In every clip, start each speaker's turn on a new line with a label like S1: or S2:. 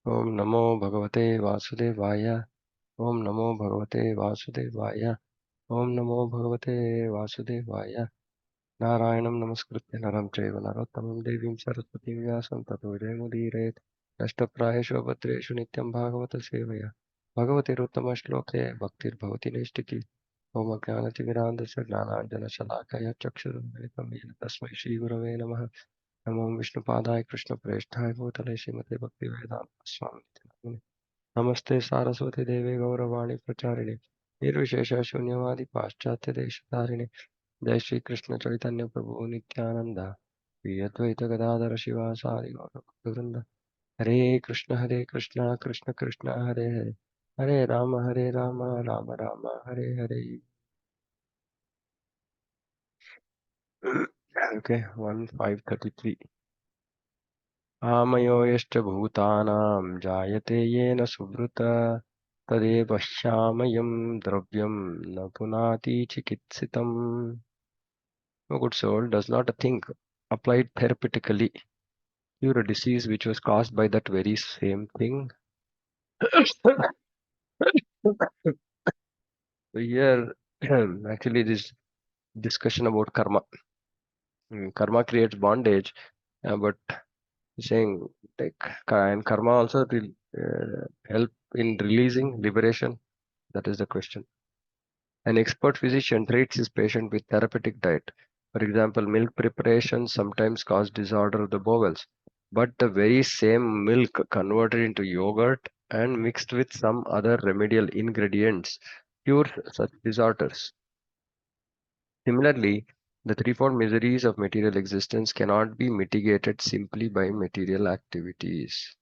S1: ओम नमो भगवते वासुदेवाय। ओम नमो भगवते वासुदेवाय। ओम नमो भगवते वासुदेवाय। नारायणं नमस्कृत्य नरं चैव नरोत्तमं देवीं सरस्वतीं व्यासं ततो जयमुदीरयेत्। नष्टप्रायेषु भद्रेषु नित्यं भागवत सेवया भगवतिरुत्तमश्लोके भक्तिर्भवति नैष्टिकी। ओम अज्ञानतिमिरान्धस्य ज्ञानाञ्जनशलाकया चक्षुरुन्मिलितं येन तस्मै श्रीगुरवे नमः। नमो विष्णुपादाय कृष्णप्रेष्ठाय भूतले श्रीमते भक्तिवेदान्त स्वामिनिति नामिने। नमस्ते सारस्वती देवे गौरवाणी प्रचारिणे निर्विशेष शून्यवादी पाश्चात्य देशधारिणे। जय श्री कृष्ण चैतन्य प्रभु नित्यानंद श्री अद्वैत गदाधर शिवासादि गौरवृंद। हरे कृष्ण कृष्ण कृष्ण हरे हरे हरे राम राम राम हरे हरे। Okay, 1533. आमयो यश्च भूतानां जायते येन सुवृत तदेव ह्यामयं द्रव्यं न पुनाति चिकित्सितम्. No good soul, does not a thing applied therapeutically cure a disease which was caused by that very same thing? So here, actually, this discussion about karma. Karma creates bondage, but saying like and karma also will help in releasing liberation. That is the question. An expert physician treats his patient with therapeutic diet. For example, milk preparation sometimes cause disorder of the bowels, but the very same milk converted into yogurt and mixed with some other remedial ingredients cures such disorders. Similarly, the threefold miseries of material existence cannot be mitigated simply by material activities.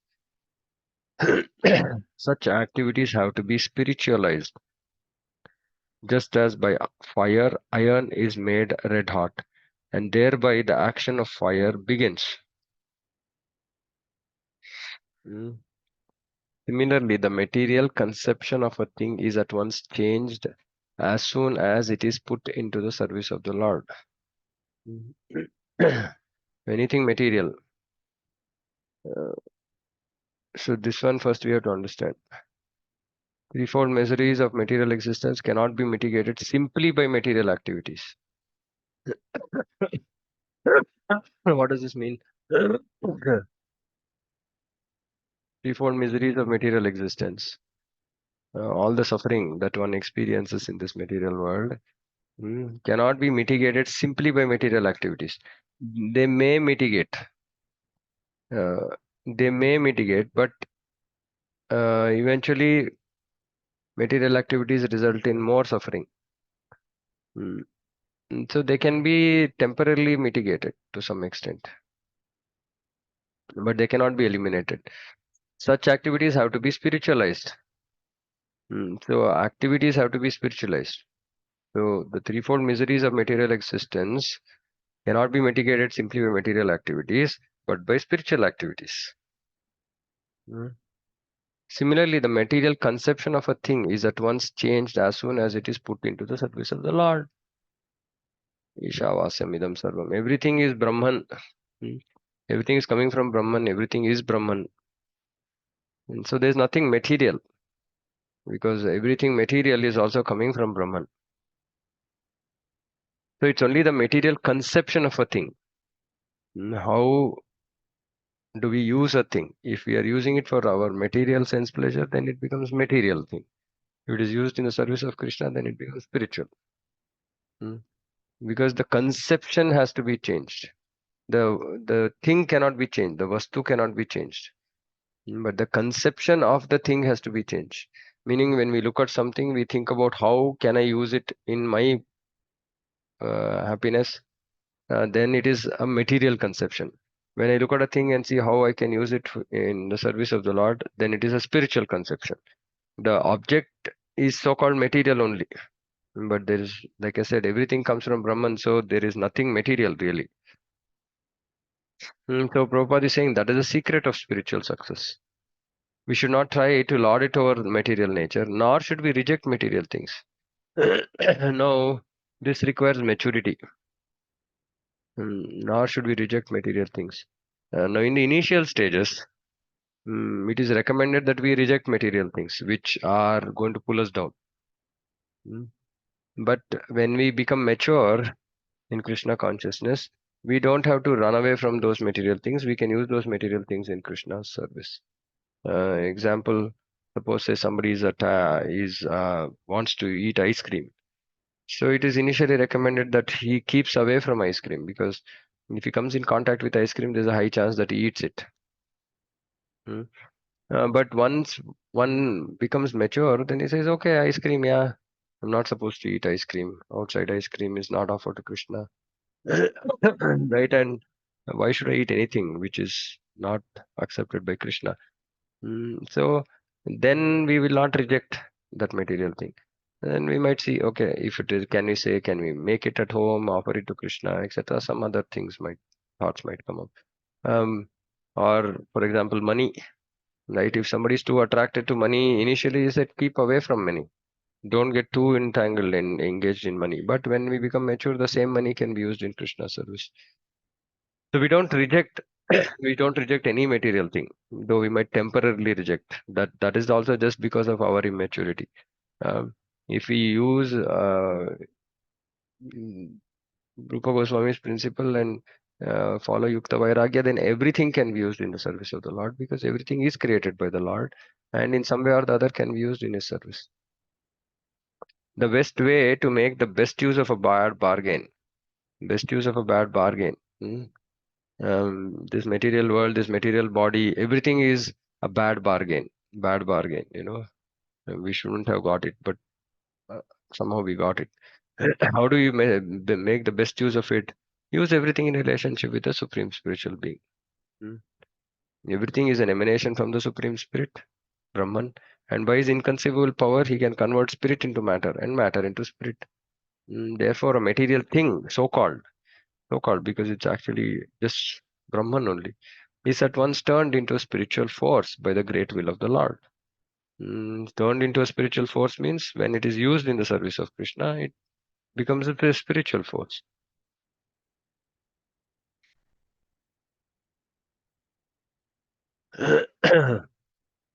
S1: Such activities have to be spiritualized. Just as by fire iron is made red hot, and thereby the action of fire begins. Mm. Similarly, the material conception of a thing is at once changed as soon as it is put into the service of the Lord. Mm. Anything material. Uh, so this one first we have to understand. Threefold miseries of material existence cannot be mitigated simply by material activities. What does this mean? Threefold miseries of material existence. All the suffering that one experiences in this material world cannot be mitigated simply by material activities. They may mitigate, uh, but eventually material activities result in more suffering. Mm. So they can be temporarily mitigated to some extent, but they cannot be eliminated. Such activities have to be spiritualized. So activities have to be spiritualized. So the threefold miseries of material existence cannot be mitigated simply by material activities, but by spiritual activities. Similarly, the material conception of a thing is at once changed as soon as it is put into the service of the Lord. Ishavasyam idam sarvam. Everything is Brahman. Hmm. Everything is coming from Brahman. Everything is Brahman. And so there is nothing material because everything material is also coming from Brahman. So it's only the material conception of a thing. How do we use a thing? If we are using it for our material sense pleasure, then it becomes material thing. If it is used in the service of Krishna, then it becomes spiritual. Hmm. Because the conception has to be changed. The thing cannot be changed. The vastu cannot be changed. But the conception of the thing has to be changed. Meaning, when we look at something, we think about how can I use it in my happiness. Then it is a material conception. When I look at a thing and see how I can use it in the service of the Lord, then it is a spiritual conception. The object is so-called material only. But there is, like I said, everything comes from Brahman, so there is nothing material really. So Prabhupada is saying that is the secret of spiritual success. We should not try to lord it over material nature, nor should we reject material things. No, this requires maturity. Nor should we reject material things. Now, in the initial stages, It is recommended that we reject material things which are going to pull us down. Mm. But when we become mature in Krishna consciousness, we don't have to run away from those material things. We can use those material things in Krishna's service. Example, suppose say somebody wants to eat ice cream. So it is initially recommended that he keeps away from ice cream, because if he comes in contact with ice cream, there's a high chance that he eats it. Mm. But once one becomes mature, then he says, okay, ice cream, yeah, I'm not supposed to eat ice cream. Outside ice cream is not offered to Krishna. Right? And why should I eat anything which is not accepted by Krishna? So then we will not reject that material thing. Then we might see, okay, if it is, can we say, can we make it at home, offer it to Krishna, etc. Some other thoughts might come up. Um, or for example, money, right? If somebody is too attracted to money, initially he said, keep away from money. Don't get too entangled and engaged in money. But when we become mature, the same money can be used in Krishna service. So we don't reject any material thing, though we might temporarily reject. That is also just because of our immaturity. Um, if we use mm, Rupa Goswami's principle and follow Yukta Vairagya, then everything can be used in the service of the Lord, because everything is created by the Lord, and in some way or the other can be used in His service. The best way to make the best use of a best use of a bad bargain. This material world, this material body, everything is a bad bargain. Bad bargain, we shouldn't have got it, but uh, somehow we got it. How do you make the best use of it? Use everything in relationship with the supreme spiritual being. Mm. Everything is an emanation from the supreme spirit, Brahman, and by his inconceivable power, he can convert spirit into matter and matter into spirit. Therefore, a material thing, so called because it's actually just Brahman only, is at once turned into a spiritual force by the great will of the Lord. Turned into a spiritual force means when it is used in the service of Krishna, it becomes a spiritual force.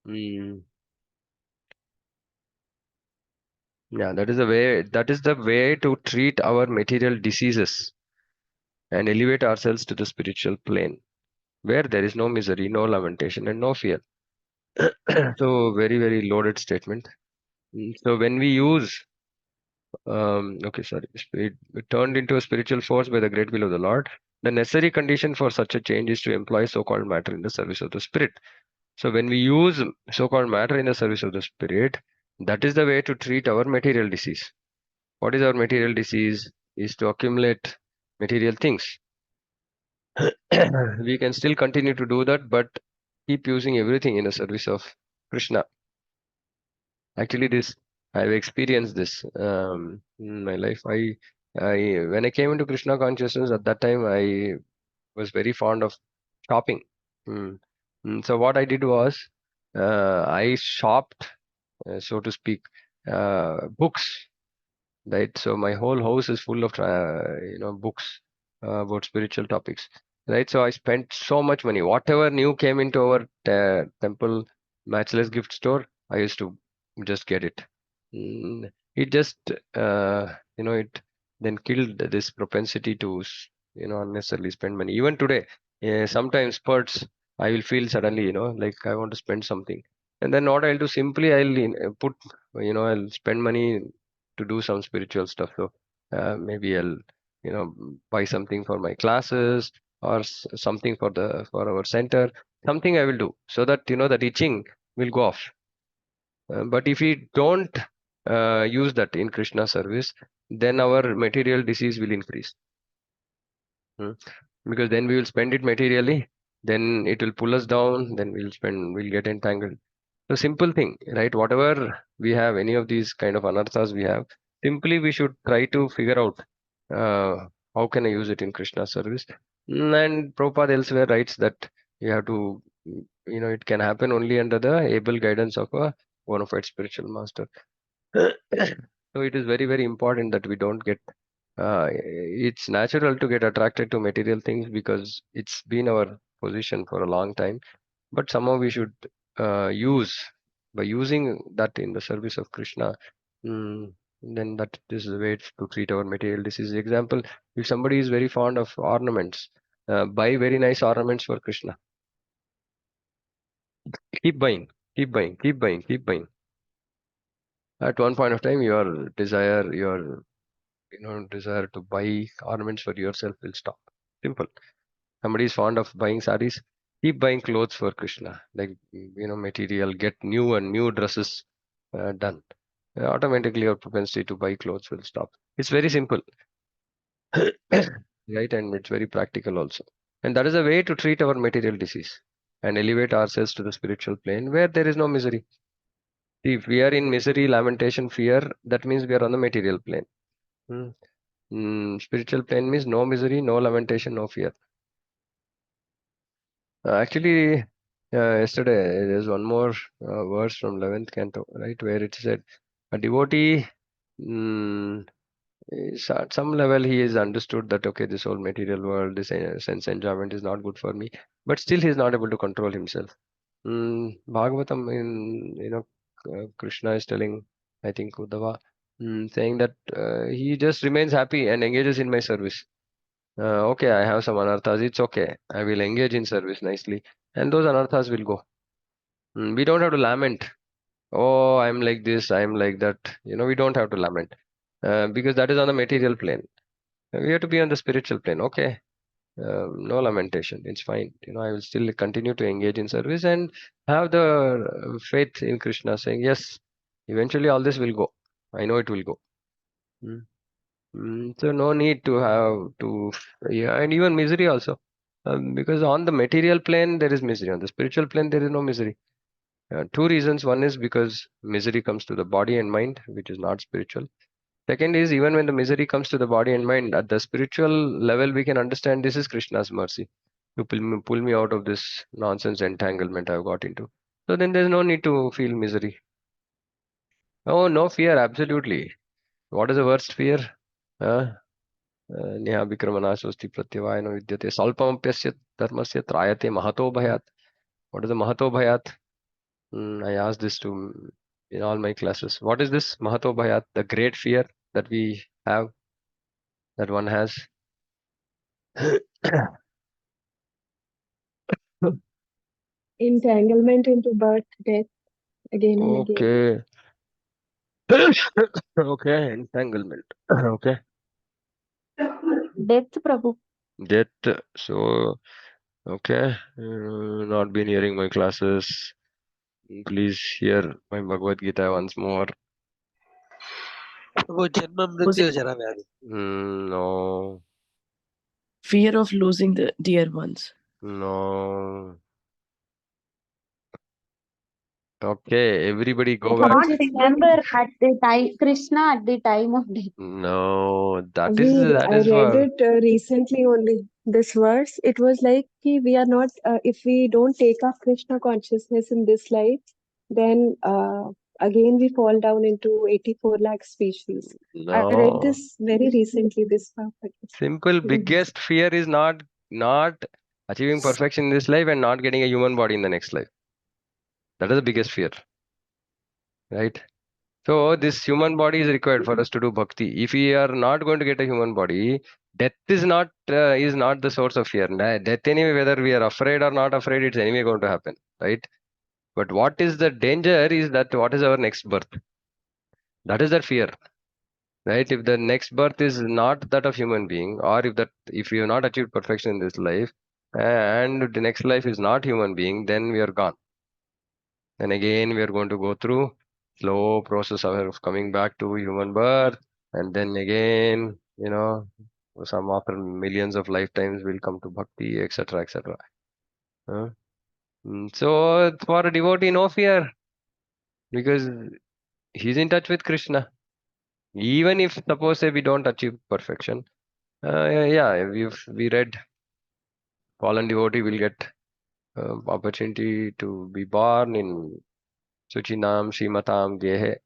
S1: Mm, yeah, that is the way. That is the way to treat our material diseases and elevate ourselves to the spiritual plane, where there is no misery, no lamentation, and no fear. So very, very loaded statement. So when we use okay, sorry. It turned into a spiritual force by the great will of the Lord. The necessary condition for such a change is to employ so-called matter in the service of the spirit. So when we use so-called matter in the service of the spirit, that is the way to treat our material disease. What is our material disease? Is to accumulate material things. We can still continue to do that, but keep using everything in the service of Krishna. Actually, this I've experienced this in my life. I when I came into Krishna consciousness at that time, I was very fond of shopping. Mm. So what I did was I shopped, so to speak, books. Right, so my whole house is full of books about spiritual topics. Right, so I spent so much money. Whatever new came into our temple matchless gift store, I used to just get it. It just it then killed this propensity to unnecessarily spend money. Even today, sometimes spurts, I will feel suddenly, like I want to spend something, and then what I'll do, simply I'll put, I'll spend money to do some spiritual stuff. So maybe I'll buy something for my classes, or something for our center. Something I will do so that that itching will go off. But if we don't use that in Krishna service, then our material disease will increase. Hmm. Because then we will spend it materially, then it will pull us down, then we'll get entangled. So simple thing, right? Whatever we have, any of these kind of anarthas we have, simply we should try to figure out how can I use it in Krishna service. And Prabhupada elsewhere writes that you have to, it can happen only under the able guidance of a bona fide spiritual master. So it is very, very important that we don't get. It's natural to get attracted to material things because it's been our position for a long time. but somehow we should use, by using that in the service of Krishna, then that is the way to treat our material disease. Example, if somebody is very fond of ornaments, buy very nice ornaments for Krishna. Keep buying, keep buying, keep buying, keep buying. At one point of time, your desire to buy ornaments for yourself will stop. Simple. Somebody is fond of buying saris, keep buying clothes for Krishna, like material, get new and new dresses done. Automatically your propensity to buy clothes will stop. It's very simple. Right, and it's very practical also. And that is a way to treat our material disease and elevate ourselves to the spiritual plane where there is no misery. If we are in misery, lamentation, fear, that means we are on the material plane. Hmm. Spiritual plane means no misery, no lamentation, no fear. Actually, yesterday there's one more verse from 11th canto, right, where it said, a devotee, mm, at some level, he has understood that, okay, this whole material world, this sense enjoyment is not good for me, but still he is not able to control himself. Bhagavatam, Krishna is telling, I think, Uddhava, saying that he just remains happy and engages in my service. Okay, I have some anarthas. It's okay. I will engage in service nicely, and those anarthas will go. We don't have to lament. Oh, I'm like this, I'm like that. We don't have to lament because that is on the material plane. We have to be on the spiritual plane. Okay, no lamentation. It's fine. I will still continue to engage in service and have the faith in Krishna, saying, yes, eventually all this will go. I know it will go. Mm. So no need to have to, yeah, and even misery also. Because on the material plane there is misery. On the spiritual plane there is no misery. Two reasons. One is because misery comes to the body and mind, which is not spiritual. Second is, even when the misery comes to the body and mind, at the spiritual level, we can understand this is Krishna's mercy to pull me out of this nonsense entanglement I've got into. So then there's no need to feel misery. Oh, no fear, absolutely. What is the worst fear? Uh, Neha Vikramanashosti Pratyavayano Vidyate Salpamapyasya Dharmasya Trayate Mahato Bhayat. What is the Mahato Bhayat? I asked this to in all my classes. What is this Mahato Bhayat? The great fear that we have, that one has.
S2: Entanglement into birth, death, again and again.
S1: Okay. Okay, entanglement. Okay.
S2: Death, Prabhu.
S1: Death. So, okay. Not been hearing my classes. Please hear my Bhagavad Gita once more.
S3: वो जन्म मृत्यु जरा व्याधि.
S1: No.
S4: Fear of losing the dear ones.
S1: No. Okay, everybody go
S5: I
S1: back.
S5: can't remember at the time, Krishna at the time of death.
S1: No, that
S2: I
S1: is
S2: read
S1: for.
S2: it recently only. This verse, it was like we are not, if we don't take up Krishna consciousness in this life, then again we fall down into 84 lakh species. I read
S1: No.
S2: this very recently, this part.
S1: Simple. Biggest fear is not achieving perfection in this life and not getting a human body in the next life. That is the biggest fear, right? So this human body is required for us to do bhakti. If we are not going to get a human body, death is not the source of fear. Death anyway, whether we are afraid or not afraid, it's anyway going to happen, right? But what is the danger is that what is our next birth? That is the fear, right? If the next birth is not that of human being, or if we have not achieved perfection in this life, and the next life is not human being, then we are gone. Then again we are going to go through slow process of coming back to human birth, and then again, some after millions of lifetimes will come to bhakti, etc., etc. So for a devotee, no fear, because he's in touch with Krishna. Even if suppose say we don't achieve perfection, yeah, we read fallen devotee will get opportunity to be born in Suchinam, Srimatam, Gehe,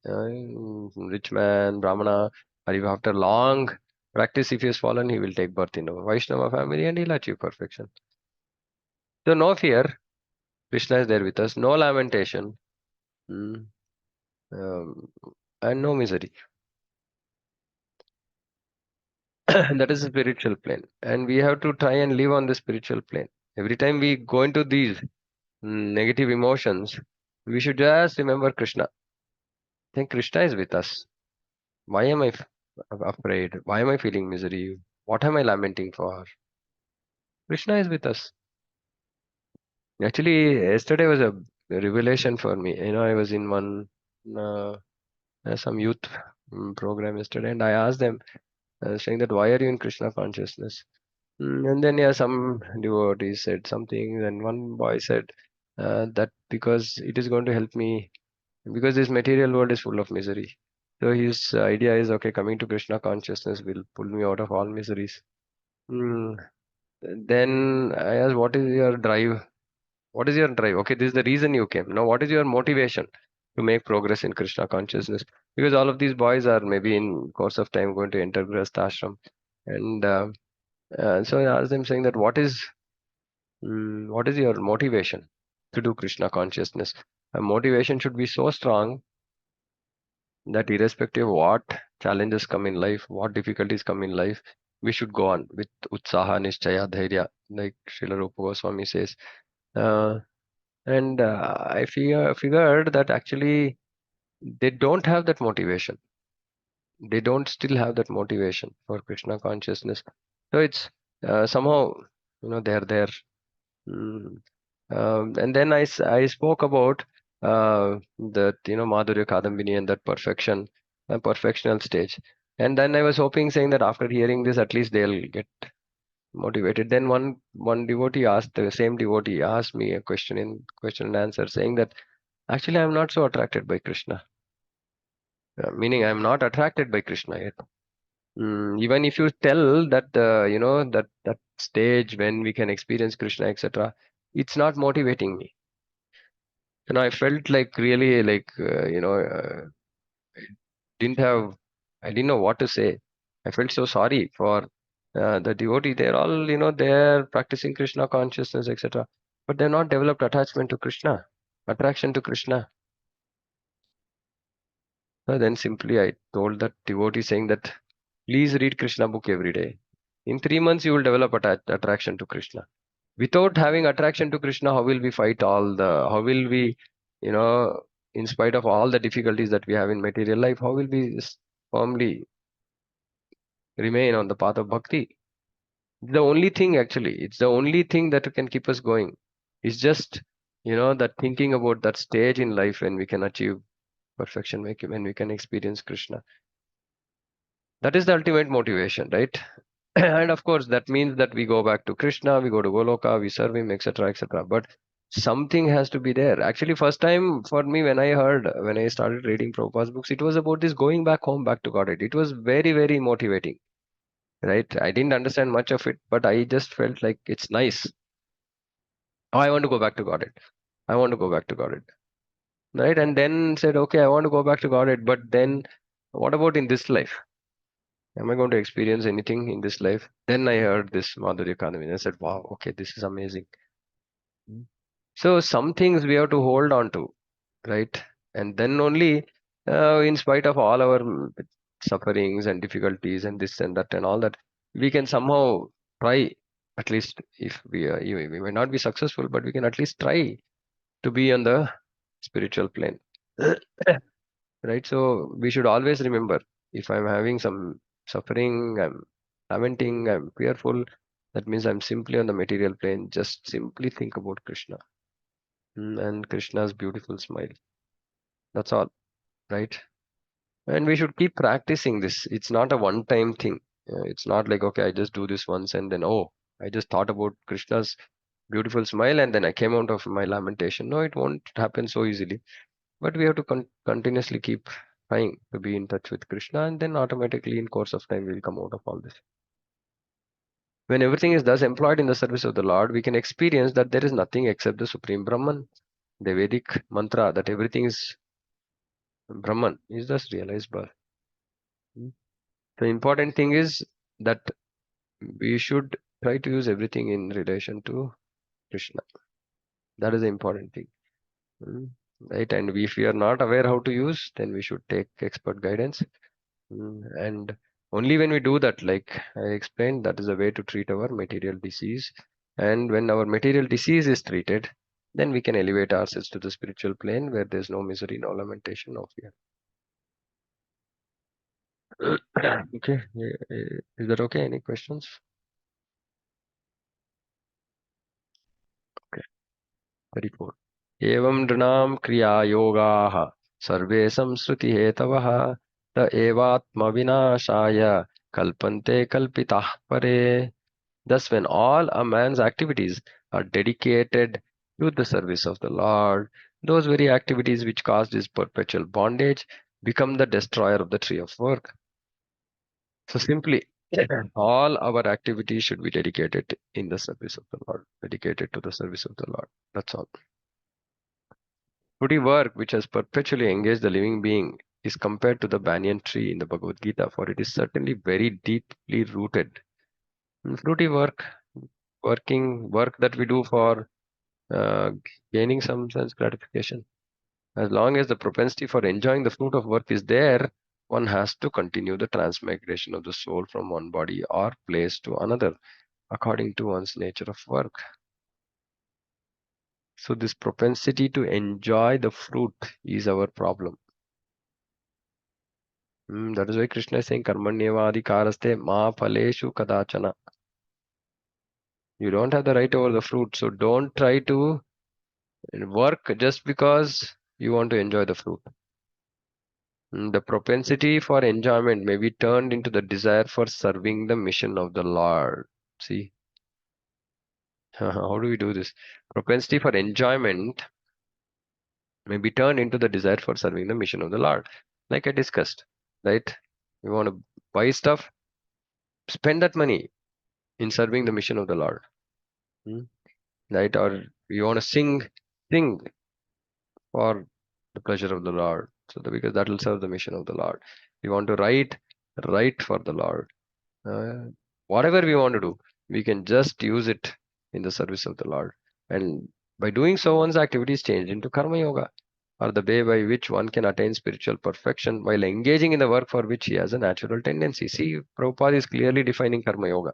S1: rich man, Brahmana, or if after long practice, if he has fallen, he will take birth in a Vaishnava family and he'll achieve perfection. So no fear, Krishna is there with us. No lamentation. Mm, and no misery. That is a spiritual plane. And we have to try and live on the spiritual plane. Every time we go into these negative emotions, we should just remember Krishna. Think Krishna is with us. Why am I afraid? Why am I feeling misery? What am I lamenting for? Krishna is with us. Actually, yesterday was a revelation for me. I was in one uh, some youth program yesterday, and I asked them, saying that why are you in Krishna consciousness? And then yeah, some devotees said something, and one boy said that because it is going to help me, because this material world is full of misery. So his idea is, okay, coming to Krishna consciousness will pull me out of all miseries. Mm, Then I asked, what is your drive? What is your drive? Okay, this is the reason you came. Now, what is your motivation to make progress in Krishna consciousness? Because all of these boys are maybe in course of time going to enter Grihastha ashram. And so I asked them saying that what is your motivation to do Krishna consciousness? A motivation should be so strong that irrespective of what challenges come in life, what difficulties come in life, we should go on with utsaha, nishchaya, dhairya, like Srila Rupa Goswami says. Uh, and I figured that actually they don't have that motivation. They don't still have that motivation for Krishna consciousness. So it's somehow, they're there. Mm. And then I spoke about that, Madhurya Kadambini and that perfectional stage. And then I was hoping, saying that after hearing this, at least they'll get motivated. Then one devotee asked, the same devotee asked me a question and answer, saying that actually I'm not so attracted by Krishna. Meaning I'm not attracted by Krishna yet. Even if you tell that, that stage when we can experience Krishna, etc., it's not motivating me. I felt like really like, didn't have, I didn't know what to say. I felt so sorry for the devotee. They're all, they're practicing Krishna consciousness, etc., but they're not developed attachment to Krishna, attraction to Krishna. Then simply I told that devotee, saying that please read Krishna book every day. In 3 months, you will develop attraction to Krishna. Without having attraction to Krishna, how will we fight how will we, you know, in spite of all the difficulties that we have in material life, how will we firmly remain on the path of bhakti? The only thing, actually, it's the only thing that can keep us going. It's just, that thinking about that stage in life when we can achieve perfection, when we can experience Krishna. That is the ultimate motivation, right? And of course, that means that we go back to Krishna, we go to Goloka, we serve him, etc., etc. But something has to be there. Actually, first time for me when I started reading Prabhupada's books, it was about this going back home, back to Godhead. It was very, very motivating, right? I didn't understand much of it, but I just felt like it's nice. Oh, I want to go back to Godhead. I want to go back to Godhead, right? And then said, okay, I want to go back to Godhead, but then what about in this life? Am I going to experience anything in this life? Then I heard this Madhurya Kanvi and I said, wow, okay, this is amazing. So some things we have to hold on to, right? And then only, in spite of all our sufferings and difficulties and this and that and all that, we can somehow try, at least if we may not be successful, but we can at least try to be on the spiritual plane. Right? So we should always remember, if I'm having some suffering, I'm lamenting, I'm fearful, that means I'm simply on the material plane. Just simply think about Krishna, and Krishna's beautiful smile. That's all, right? And we should keep practicing this. It's not a one-time thing. It's not like, okay, I just do this once and then, oh, I just thought about Krishna's beautiful smile and then I came out of my lamentation. No, it won't happen so easily. But we have to continuously keep trying to be in touch with Krishna, and then automatically in course of time we'll come out of all this. When everything is thus employed in the service of the Lord, we can experience that there is nothing except the Supreme Brahman. The Vedic mantra that everything is Brahman is thus realized by. The important thing is that we should try to use everything in relation to Krishna. That is the important thing. Right? And if we are not aware how to use, then we should take expert guidance. And only when we do that, like I explained, that is a way to treat our material disease. And when our material disease is treated, then we can elevate ourselves to the spiritual plane where there's no misery, no lamentation, no fear. Okay, is that okay? Any questions? Okay, 34. एवं नृणां क्रियायोगाः सर्वे संसृतिहेतवः त एवात्मविनाशाय कल्पन्ते कल्पिताः परे. Thus, when all a man's activities are dedicated to the service of the Lord, those very activities which caused his perpetual bondage become the destroyer of the tree of work. So simply, all our activities should be dedicated in the service of the Lord, dedicated to the service of the Lord. That's all. Fruity work which has perpetually engaged the living being is compared to the banyan tree in the Bhagavad Gita, for it is certainly very deeply rooted. Fruity work that we do for uh, gaining some sense gratification. As long as the propensity for enjoying the fruit of work is there, one has to continue the transmigration of the soul from one body or place to another, according to one's nature of work. So this propensity to enjoy the fruit is our problem. That is why Krishna is saying, Karmanyevadi karaste ma phaleshu kadachana. You don't have the right over the fruit, so don't try to work just because you want to enjoy the fruit. The propensity for enjoyment may be turned into the desire for serving the mission of the Lord. See, how do we do this? Propensity for enjoyment may be turned into the desire for serving the mission of the Lord. Like I discussed, right? You want to buy stuff, spend that money in serving the mission of the Lord. Right? Or you want to sing for the pleasure of the Lord. So because that will serve the mission of the Lord. You want to write for the Lord. Whatever we want to do, we can just use it in the service of the Lord. And by doing so, one's activities change into karma yoga, or the way by which one can attain spiritual perfection while engaging in the work for which he has a natural tendency. See, Prabhupada is clearly defining karma yoga.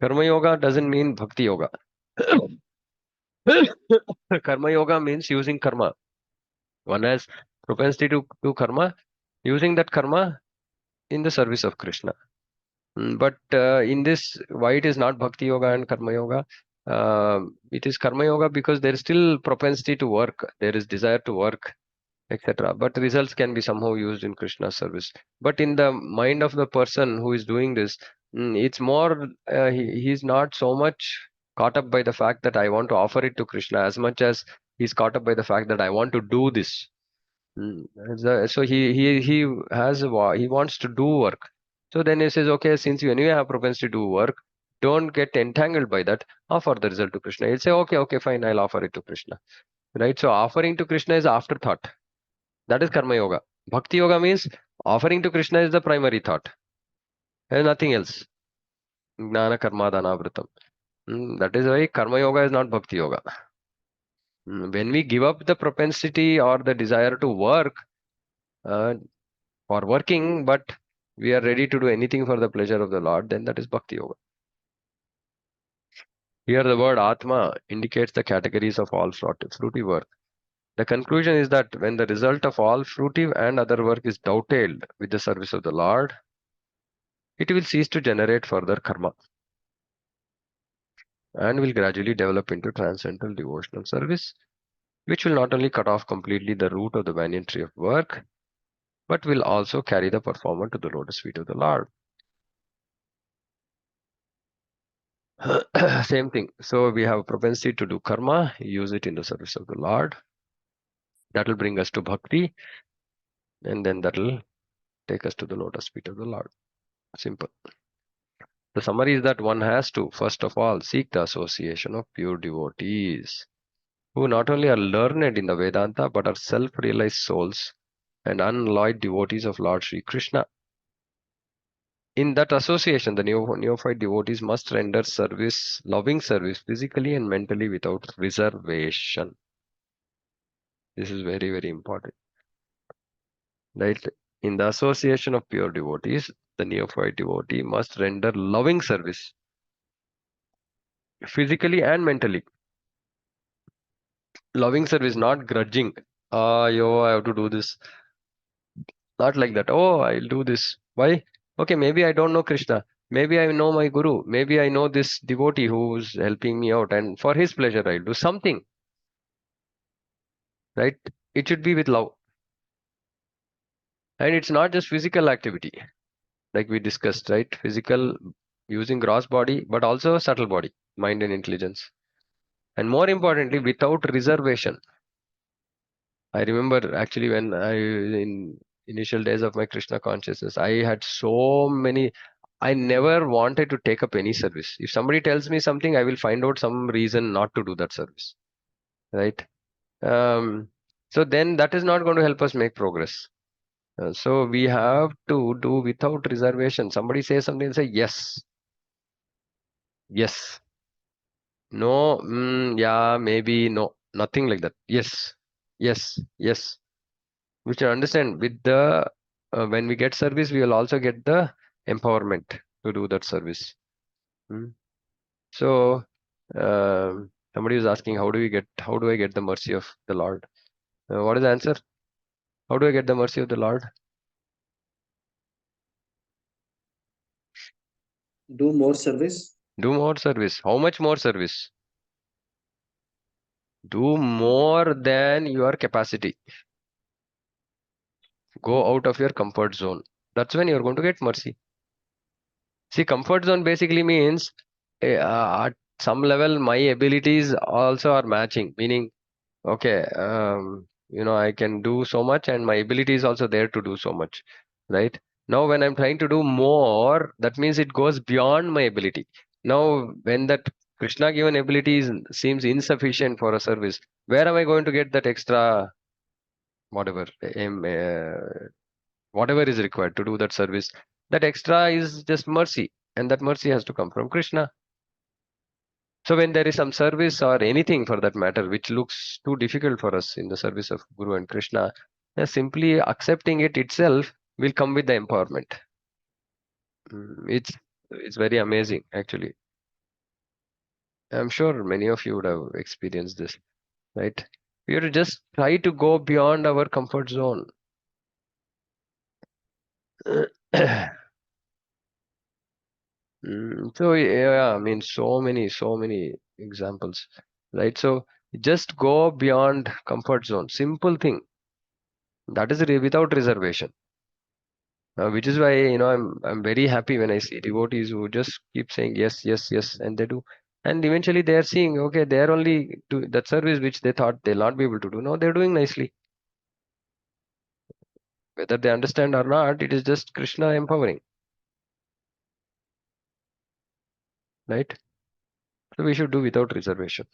S1: Karma yoga doesn't mean bhakti yoga. Karma yoga means using karma. One has propensity to do karma, using that karma in the service of Krishna. But in this, why it is not bhakti yoga and karma yoga? It is karma yoga because there is still propensity to work, there is desire to work, etc. But results can be somehow used in Krishna's service. But in the mind of the person who is doing this, it's more, he's not so much caught up by the fact that I want to offer it to Krishna as much as he's caught up by the fact that I want to do this. So he has he wants to do work. So then he says, okay, since you anyway have propensity to do work, don't get entangled by that. Offer the result to Krishna. He'll say, okay, fine, I'll offer it to Krishna. Right? So offering to Krishna is afterthought. That is karma yoga. Bhakti yoga means offering to Krishna is the primary thought. There is nothing else. Gnana karma dhanavritam. That is why karma yoga is not bhakti yoga. When we give up the propensity or the desire to work, for working, but we are ready to do anything for the pleasure of the Lord, then that is bhakti yoga. Here the word Atma indicates the categories of all fruity work. The conclusion is that when the result of all fruitive and other work is dovetailed with the service of the Lord, it will cease to generate further karma and will gradually develop into transcendental devotional service, which will not only cut off completely the root of the banyan tree of work, but will also carry the performer to the lotus feet of the Lord. Same thing. So we have a propensity to do karma, use it in the service of the Lord. That will bring us to bhakti, and then that will take us to the lotus feet of the Lord. Simple. The summary is that one has to, first of all, seek the association of pure devotees who not only are learned in the Vedanta but are self-realized souls and unalloyed devotees of Lord Sri Krishna. in that association, the neophyte devotees must render service, loving service, physically and mentally without reservation. This is very, very important. Right? In the association of pure devotees, the neophyte devotee must render loving service, physically and mentally. Loving service, not grudging. Yo, I have to do this. Not like that. Oh, I'll do this. Why? Okay, maybe I don't know Krishna. Maybe I know my guru. Maybe I know this devotee who's helping me out, and for his pleasure, I'll do something. Right? It should be with love. And it's not just physical activity, like we discussed, right? Physical, using gross body, but also subtle body, mind and intelligence. And more importantly, without reservation. I remember actually when in initial days of my Krishna consciousness, I had so many, I never wanted to take up any service. If somebody tells me something, I will find out some reason not to do that service. Right? So then that is not going to help us make progress. So we have to do without reservation. Somebody says something, say yes. Yes. No, yeah, maybe, no. Nothing like that. Yes. Yes. Yes. We should understand with the when we get service, we will also get the empowerment to do that service. So somebody is asking, how do I get the mercy of the Lord? What is the answer? How do I get the mercy of the Lord?
S6: Do more service.
S1: Do more service. How much more service? Do more than your capacity. Go out of your comfort zone. That's when you're going to get mercy. See, comfort zone basically means at some level my abilities also are matching, meaning, okay, I can do so much and my ability is also there to do so much, right? Now, when I'm trying to do more, that means it goes beyond my ability. Now, when that Krishna given ability seems insufficient for a service, where am I going to get that extra, whatever, whatever is required to do that service? That extra is just mercy, and that mercy has to come from Krishna. So when there is some service or anything for that matter which looks too difficult for us in the service of Guru and Krishna, simply accepting it itself will come with the empowerment. It's very amazing actually. I'm sure many of you would have experienced this, right? We have to just try to go beyond our comfort zone. So yeah, I mean, so many examples, right? So just go beyond comfort zone. Simple thing. That is without reservation. Which is why I'm very happy when I see devotees who just keep saying yes, yes, yes, and they do, and eventually they are seeing, okay, they are only do that service which they thought they'll not be able to do. Now they're doing nicely. Whether they understand or not, it is just Krishna empowering, right? So we should do without reservation.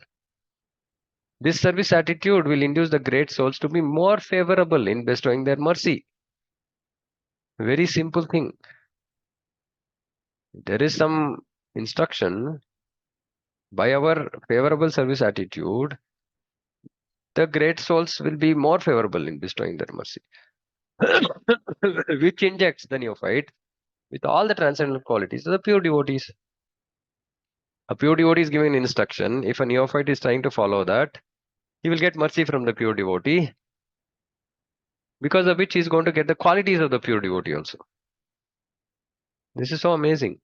S1: This service attitude will induce the great souls to be more favorable in bestowing their mercy. Very simple thing. There is some instruction by our favorable service attitude, the great souls will be more favorable in bestowing their mercy, which injects the neophyte with all the transcendental qualities of the pure devotees. A pure devotee is giving instruction. If a neophyte is trying to follow that, he will get mercy from the pure devotee, because of which he is going to get the qualities of the pure devotee also. This is so amazing.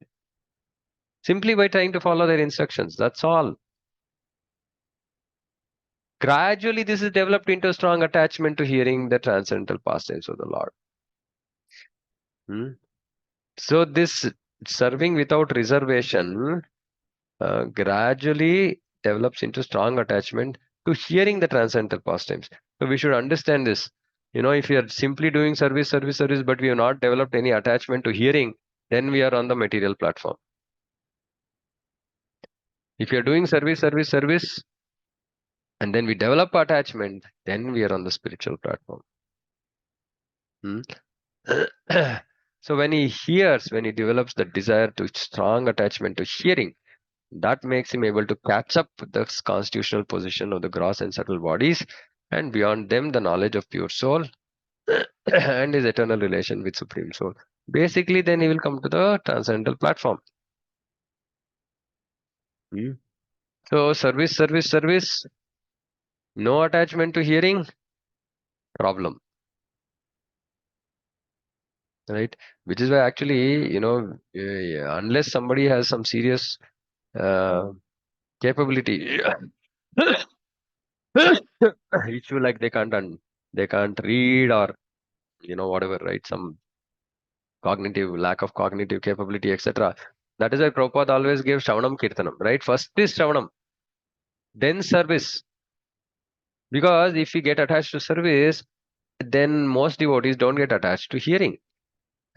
S1: Simply by trying to follow their instructions, that's all. Gradually, this is developed into a strong attachment to hearing the transcendental pastimes of the Lord. So this serving without reservation gradually develops into strong attachment to hearing the transcendental pastimes. So we should understand this. If you are simply doing service, but we have not developed any attachment to hearing, then we are on the material platform. If you are doing service, and then we develop attachment, then we are on the spiritual platform. So when he hears, when he develops the desire to strong attachment to hearing, that makes him able to catch up with the constitutional position of the gross and subtle bodies, and beyond them the knowledge of pure soul and his eternal relation with Supreme Soul. Basically, then he will come to the transcendental platform. So service, no attachment to hearing, problem, right? Which is why actually, unless somebody has some serious capability issue, like they can't read, or whatever, right? Some lack of cognitive capability, etc. That is why Prabhupada always gave Shravanam Kirtanam, right? First is Shravanam, then service. Because if we get attached to service, then most devotees don't get attached to hearing.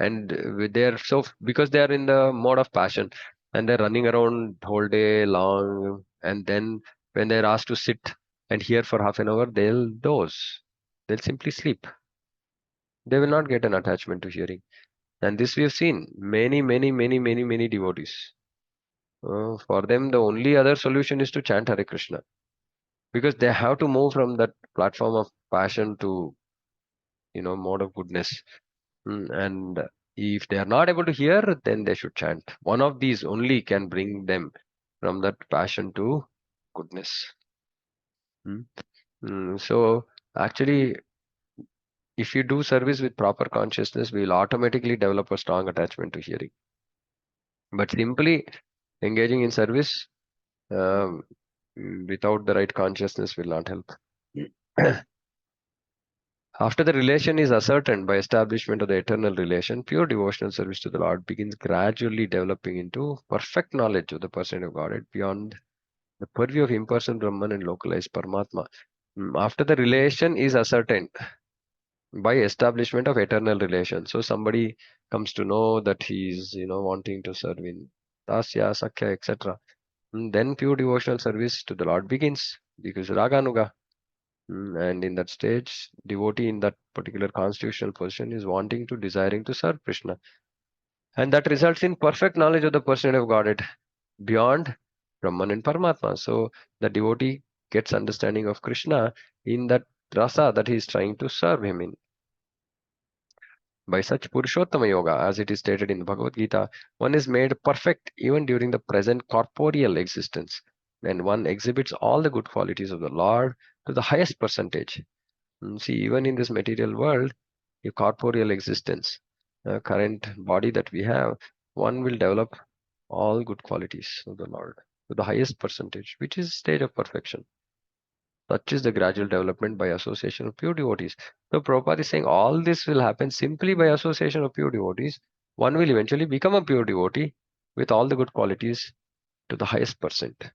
S1: And they're so, because they are in the mode of passion and they're running around whole day long. And then when they're asked to sit and hear for half an hour, they'll doze. They'll simply sleep. They will not get an attachment to hearing. And this we have seen many devotees. For them, the only other solution is to chant Hare Krishna, because they have to move from that platform of passion to mode of goodness. And if they are not able to hear, then they should chant. One of these only can bring them from that passion to goodness. So actually, if you do service with proper consciousness, we will automatically develop a strong attachment to hearing. But simply engaging in service um, without the right consciousness will not help. After the relation is ascertained by establishment of the eternal relation, pure devotional service to the Lord begins gradually developing into perfect knowledge of the person of Godhead beyond the purview of impersonal Brahman and localized Paramatma. After the relation is ascertained by establishment of eternal relation, so somebody comes to know that he is wanting to serve in Dasya, Sakya, etc. Then pure devotional service to the Lord begins, because Raganuga. And in that stage, devotee in that particular constitutional position is wanting to, desiring to serve Krishna. And that results in perfect knowledge of the personality of Godhead beyond Brahman and Paramatma. So the devotee gets understanding of Krishna in that rasa that he is trying to serve him in. By such Purushottama Yoga, as it is stated in the Bhagavad Gita, one is made perfect even during the present corporeal existence, and one exhibits all the good qualities of the Lord to the highest percentage. See, even in this material world, a corporeal existence, current body that we have, one will develop all good qualities of the Lord to the highest percentage, which is stage of perfection. Such is the gradual development by association of pure devotees. So Prabhupada is saying all this will happen simply by association of pure devotees. One will eventually become a pure devotee with all the good qualities to the highest percent.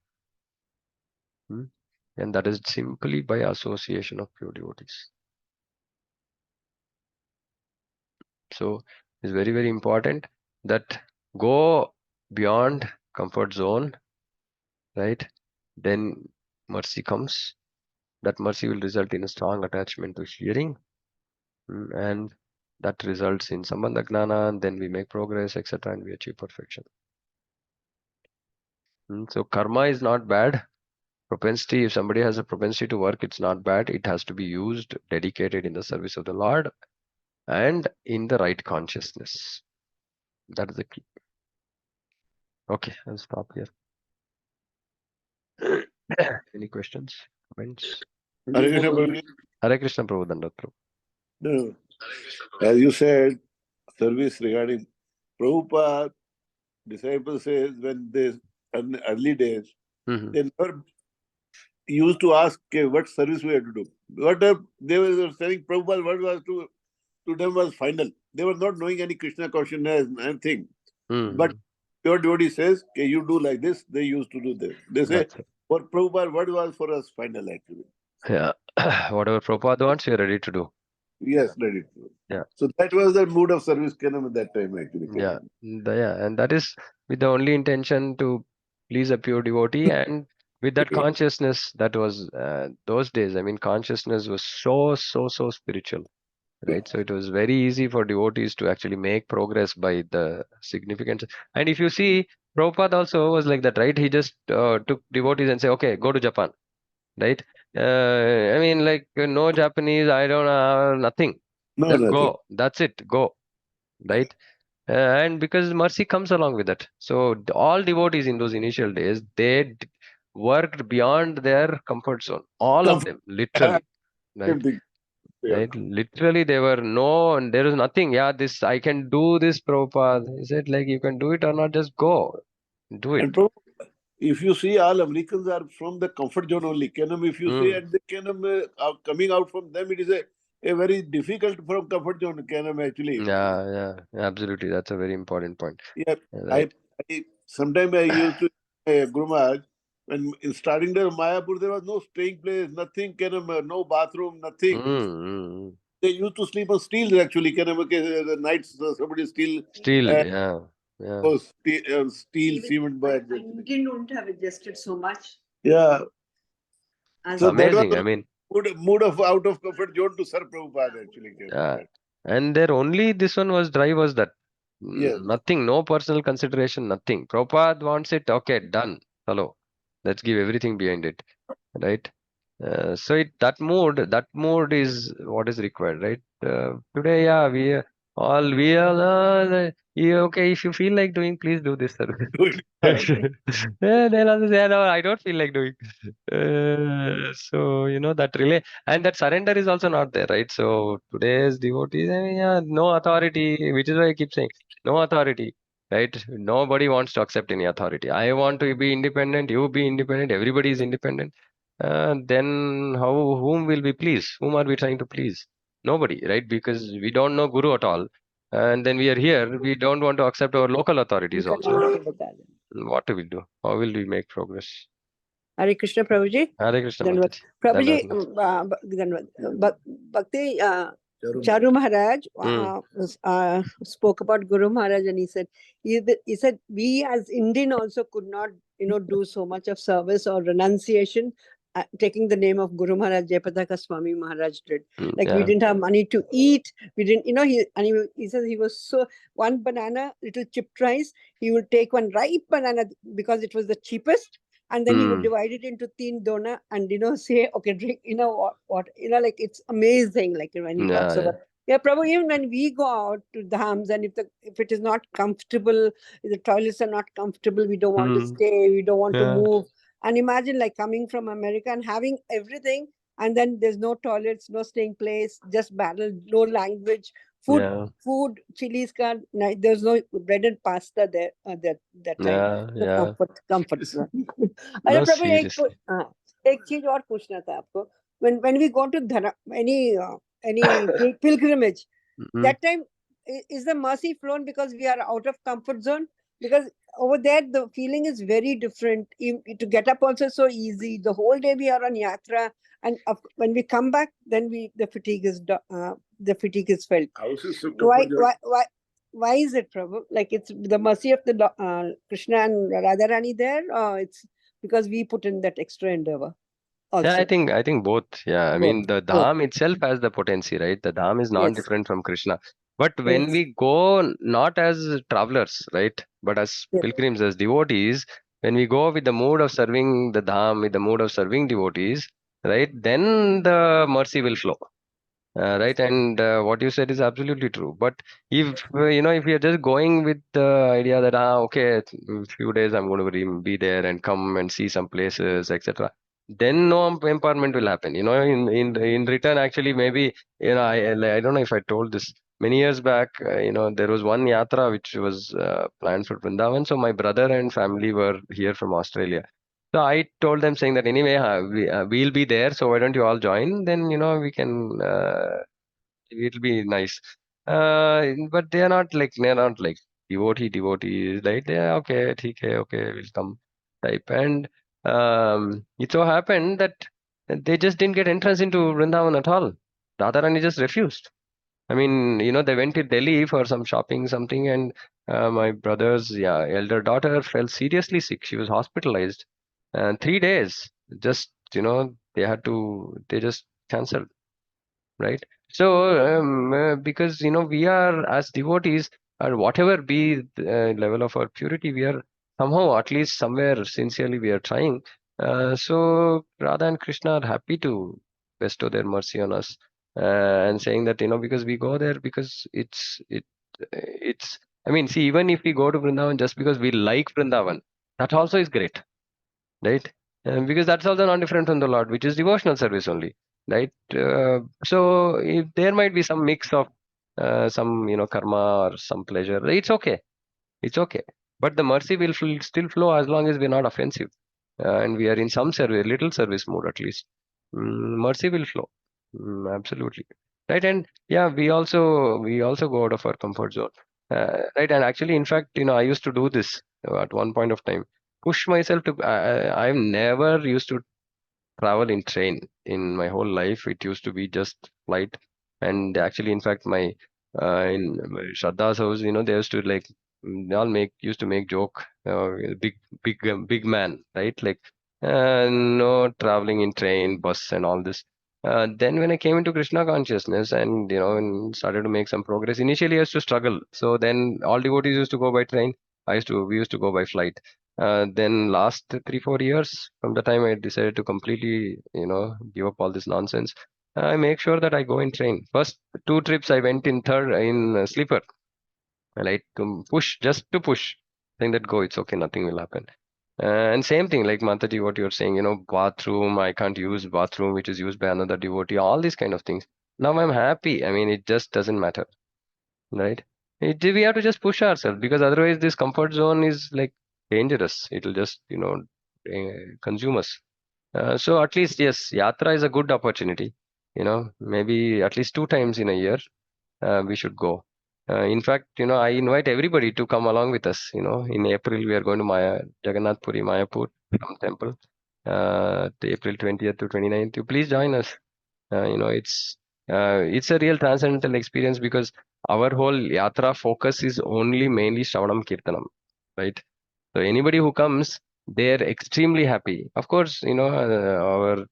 S1: And that is simply by association of pure devotees. So it's very important that go beyond comfort zone, right? Then mercy comes. That mercy will result in a strong attachment to hearing, and that results in sambandha gnana, and then we make progress, etc., and we achieve perfection. So karma is not bad. Propensity, if somebody has a propensity to work, it's not bad. It has to be used, dedicated in the service of the Lord and in the right consciousness. That is the key. Okay, I'll stop here. Any questions, comments?
S7: Hare Krishna, Prabhuji.
S1: Hare Krishna, Prabhu Dandat Prabhu.
S7: No, as you said, service regarding Prabhupada, disciples says when they in early days, they never used to ask, okay, what service we have to do. They were saying Prabhupada what was to them was final. They were not knowing any Krishna consciousness, anything. But pure devotee says, okay, you do like this, they used to do this. They say, for Prabhupada, what was for us final actually?
S1: Yeah. Whatever Prabhupada wants, you're ready to do.
S7: Yes, ready to do.
S1: Yeah.
S7: So that was the mood of service at that time actually.
S1: Yeah. And that is with the only intention to please a pure devotee, and with that consciousness that was those days. I mean, consciousness was so spiritual. right? So it was very easy for devotees to actually make progress by the significance. And if you see, Prabhupada also was like that, right? He just took devotees and say, okay, go to Japan, right? I mean, like no Japanese, I don't know, nothing.
S7: No,
S1: Just
S7: nothing.
S1: go. That's it. Go, right? And because mercy comes along with it. So all devotees in those initial days, they worked beyond their comfort zone. All of
S7: Comfort.
S1: them, literally, right?
S7: Same thing. Yeah.
S1: Right? Literally, there were no, and there is nothing. Yeah, this I can do this, Prabhupada. He said, like, you can do it or not, just go, do it.
S7: And if you see, all Americans are from the comfort zone only. Kenam, if you see, and the Kenam coming out from them, it is a very difficult from comfort zone. Kenam actually.
S1: Yeah, absolutely. That's a very important point.
S7: Yeah,
S1: Right.
S7: I sometimes I used to Guru Maharaj, when in starting the Mayapur, there was no staying place, nothing, no bathroom, nothing. They used to sleep on steels actually. The nights somebody steal.
S1: Still, yeah.
S7: Oh, steel cement bag.
S8: Indian wouldn't have adjusted so much.
S7: Yeah.
S8: As
S7: So that was
S1: Amazing. I mean,
S7: mood of out of comfort zone to serve Prabhupada actually.
S1: yeah. And their only this one was drive was that.
S7: Yes.
S1: Nothing, no personal consideration, nothing. Prabhupada wants it, okay, done. Hello. Let's give everything behind it. Right? So that mood is what is required, right? Today, yeah, yeah, okay, if you feel like doing, please do this service. Yeah, they'll also say, no, I don't feel like doing. So, that relay and that surrender is also not there, right? So today's devotees, I mean, yeah, no authority, which is why I keep saying, no authority, right? Nobody wants to accept any authority. I want to be independent, you be independent, everybody is independent. Then whom will we please? Whom are we trying to please? Nobody, right? Because we don't know Guru at all. And then we are here, we don't want to accept our local authorities also. What do we do? How will we make progress?
S8: Hare Krishna, Prabhuji.
S1: Hare Krishna
S8: Dhanavad.
S1: Mataji.
S8: Prabhuji, Bhakti Charu Maharaj spoke about Guru Maharaj, and he said we as Indian also could not do so much of service or renunciation taking the name of Guru Maharaj. Jayapataka Swami Maharaj did. Like we didn't have money to eat, we didn't, he says he was so, one banana, little chipped rice, he would take one ripe banana because it was the cheapest, and then he would divide it into teen dona and say, okay, drink, what like it's amazing, like when he talks about. Yeah, probably even when we go out to dhams, and if it is not comfortable, if the toilets are not comfortable, we don't want to stay, we don't want to move. And imagine like coming from America and having everything, and then there's no toilets, no staying place, just battle, no language, food, chilies, there's no bread and pasta there that time.
S1: Yeah.
S8: Comfort.
S1: No,
S8: अरे प्रभु
S1: seriously.
S8: एक चीज और पूछना था आपको. When we go to any pilgrimage, that time is the mercy flown because we are out of comfort zone? Because over there the feeling is very different. To get up also so easy. The whole day we are on yatra, and when we come back, then the fatigue is felt. Why is it, Prabhu? Like it's the mercy of the Krishna and Radharani there, or it's because we put in that extra endeavor also?
S1: Yeah, I think both. Yeah, I mean the dham itself has the potency, right? The dham is not different from Krishna. But when we go not as travelers, right, but as pilgrims, as devotees, when we go with the mood of serving the dham, with the mood of serving devotees, right, then the mercy will flow. Right, and what you said is absolutely true. But if if we are just going with the idea that okay, few days I'm going to be there and come and see some places, etc., then no empowerment will happen. In return, actually, maybe I don't know if I told this many years back. There was one yatra which was planned for Vrindavan. So my brother and family were here from Australia. So I told them saying that anyway, we'll be there. So why don't you all join? Then we can. It'll be nice. But they're not like devotees. Like they're okay, okay, we'll come type. And it so happened that they just didn't get entrance into Vrindavan at all. Radharani just refused. I mean, they went to Delhi for some shopping, something, and my brother's elder daughter fell seriously sick. She was hospitalized, and 3 days. Just they just cancelled. right? So because we are as devotees, or whatever be the level of our purity, we are somehow, at least somewhere, sincerely we are trying. So Radha and Krishna are happy to bestow their mercy on us, and saying that because we go there because it's I mean, see, even if we go to Vrindavan just because we like Vrindavan, that also is great, right? Because that's also not different from the Lord, which is devotional service only, right? So if there might be some mix of some karma or some pleasure, it's okay. It's okay. But the mercy will still flow as long as we're not offensive, and we are in some service, little service mode at least. Mercy will flow. Absolutely. Right. And yeah, we also go out of our comfort zone. Right. And actually, in fact, I used to do this at one point of time. Push myself to. I've never used to travel in train in my whole life. It used to be just flight. And actually, in fact, in my Shraddha's house, they used to like they all used to make joke, big man, right? Like no traveling in train, bus, and all this. Then when I came into Krishna consciousness and and started to make some progress, initially I used to struggle. So then all devotees used to go by train. We used to go by flight. Then last 3-4 years, from the time I decided to completely, give up all this nonsense, I make sure that I go in train. First 2 trips I went in sleeper, like just to push, saying that go, it's okay, nothing will happen. And same thing, like Mataji, what you're saying, bathroom, I can't use bathroom, which is used by another devotee, all these kind of things. Now I'm happy. I mean, it just doesn't matter, right? We have to just push ourselves, because otherwise this comfort zone is like dangerous. It'll just consume us. So at least, yes, yatra is a good opportunity. Maybe at least 2 times in a year we should go. In fact, I invite everybody to come along with us. In April we are going to Jagannath Puri, Mayapur temple, the April 20th to 29th. You please join us. It's a real transcendental experience, because our whole yatra focus is only mainly Shravanam Kirtanam, right? So anybody who comes, they're extremely happy. Of course, our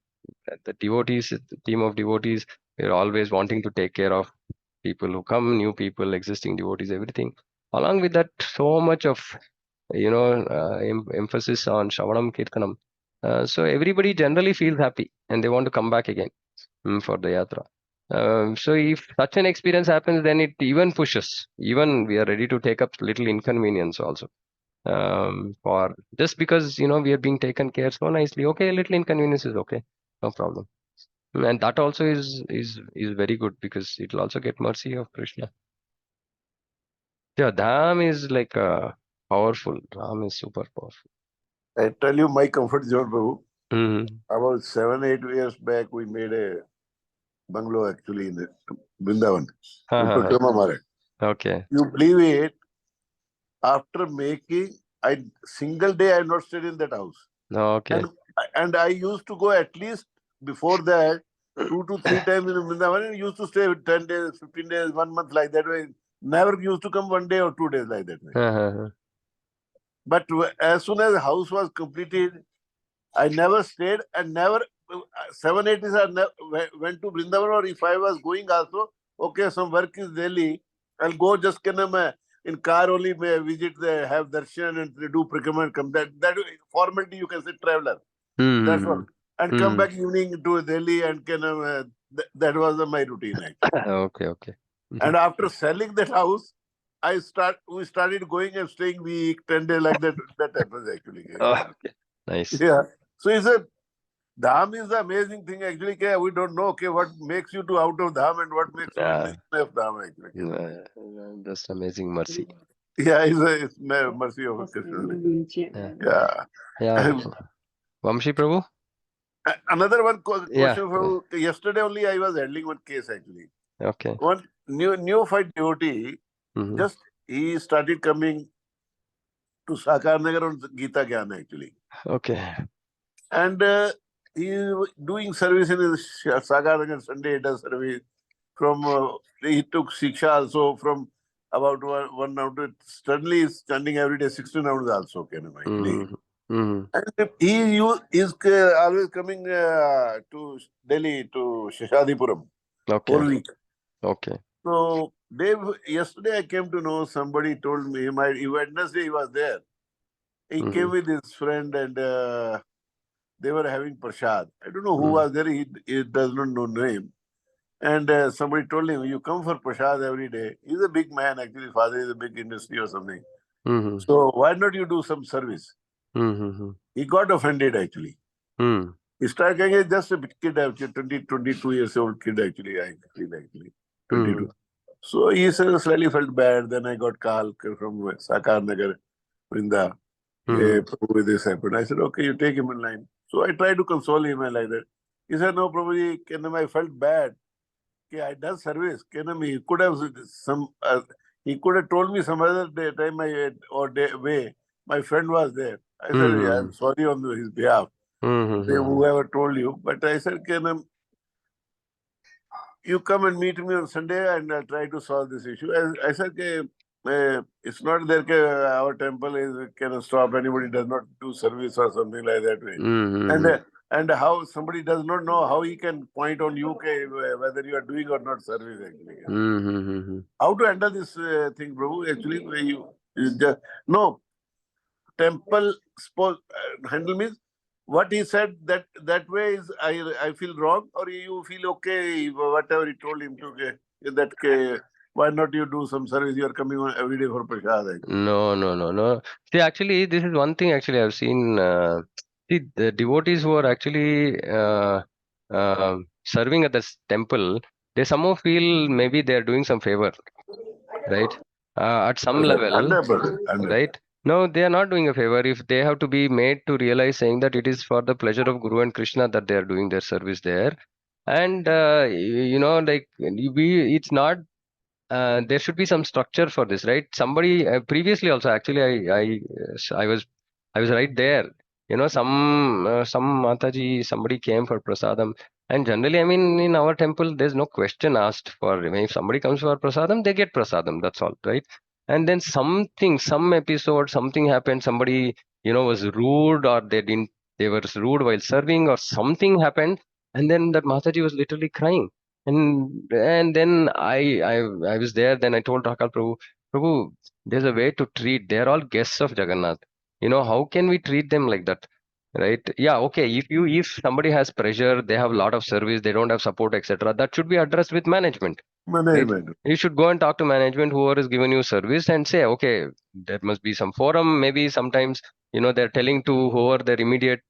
S1: the devotees, the team of devotees, we're always wanting to take care of people who come, new people, existing devotees, everything. Along with that, so much of emphasis on Shravanam Kirtanam. So everybody generally feels happy and they want to come back again for the yatra. So if such an experience happens, then it even pushes. Even we are ready to take up little inconvenience also. For just because we are being taken care so nicely. Okay, a little inconvenience is okay, no problem. And that also is very good, because it will also get mercy of Krishna. Yeah, Dham is like powerful. Dham is super powerful.
S7: I tell you my comfort zone, Prabhu.
S1: Mm-hmm.
S7: About 7-8 years back, we made a bungalow actually in Vrindavan.
S1: Okay.
S7: You believe it? After making, single day I have not stayed in that house.
S1: Okay.
S7: And I used to go at least before that 2 to 3 times in Vrindavan. I used to stay 10 days, 15 days, 1 month like that way. Never used to come 1 day or 2 days like that way. But as soon as the house was completed, I never stayed and never 7-8 days I went to Vrindavan, or if I was going also, okay, some work is Delhi, I'll go just in car only, visit, have darshan and do parikrama and come. That formality you can say traveler. That's all. And come back evening to Delhi and that was my routine actually.
S1: Okay.
S7: And after selling that house, we started going and staying week, 10 days like that. That happens actually.
S1: Okay. Nice.
S7: Yeah. So Dham is the amazing thing actually. We don't know what makes you to out of Dham and what makes you in of Dham actually.
S1: Just amazing mercy.
S7: Yeah, it's mercy of Krishna.
S1: Yeah. Vamshi Prabhu?
S7: Another one question for yesterday only I was handling one case actually.
S1: Okay.
S7: One neophyte devotee, just he started coming to Sakar Nagar on Gita Gyan actually.
S1: Okay.
S7: And he doing service in Sakar Nagar Sunday, he does service. He took Shiksha also from about 1 hour to suddenly he's standing every day 16 hours also. And he is always coming to Delhi, to Sheshadipuram. whole
S1: Okay.
S7: week.
S1: Okay.
S7: So yesterday I came to know, somebody told me, Wednesday he was there. He came with his friend and they were having prasad. I don't know who was there. He does not know name. And somebody told him, you come for prasad every day. He's a big man, actually. Father is a big industry or something. So why not you do some service? He got offended, actually. He started getting just a kid, actually, 22 years old kid, actually. I feel, actually. 22. So he slightly felt bad. Then I got call from Sakar Nagar, Vrinda. Prabhu, this happened. I said, okay, you take him in line. So I tried to console him and like that. He said, no, Prabhuji, I felt bad. I done service. He could have he could have told me some other day, time way. My friend was there. I said, yeah, I'm sorry on his behalf. Whoever told you. But I said, you come and meet me on Sunday and I'll try to solve this issue. I said, it's not there our temple can stop anybody does not do service or something like that way. And how somebody does not know how he can point on you whether you are doing or not service actually. How to handle this thing, Prabhu? Actually, you just no temple handle means what he said that way is I feel wrong, or you feel okay whatever he told him to that why not you do some service? You are coming on every day for prasad.
S1: No. See, actually, this is one thing. Actually, I've seen. See, the devotees who are actually serving at this temple, they somehow feel maybe they are doing some favor, right? At some level,
S7: 100%.
S1: right? No, they are not doing a favor if they have to be made to realize, saying that it is for the pleasure of Guru and Krishna that they are doing their service there. And like it's not. There should be some structure for this, right? Somebody previously also, actually, I was right there. Some Mataji, somebody came for prasadam, and generally, I mean, in our temple, there's no question asked for. I mean, if somebody comes for prasadam, they get prasadam. That's all, right? And then some episode, something happened. Somebody, was rude, or they were rude while serving, or something happened, and then that Mataji was literally crying. And then I was there. Then I told Rakal Prabhu, there's a way to treat. They're all guests of Jagannath. How can we treat them like that? Right? Yeah, okay. If somebody has pressure, they have a lot of service, they don't have support, etc., that should be addressed with management. Right? You should go and talk to management, whoever is giving you service, and say, okay, there must be some forum. Maybe sometimes, they're telling to whoever their immediate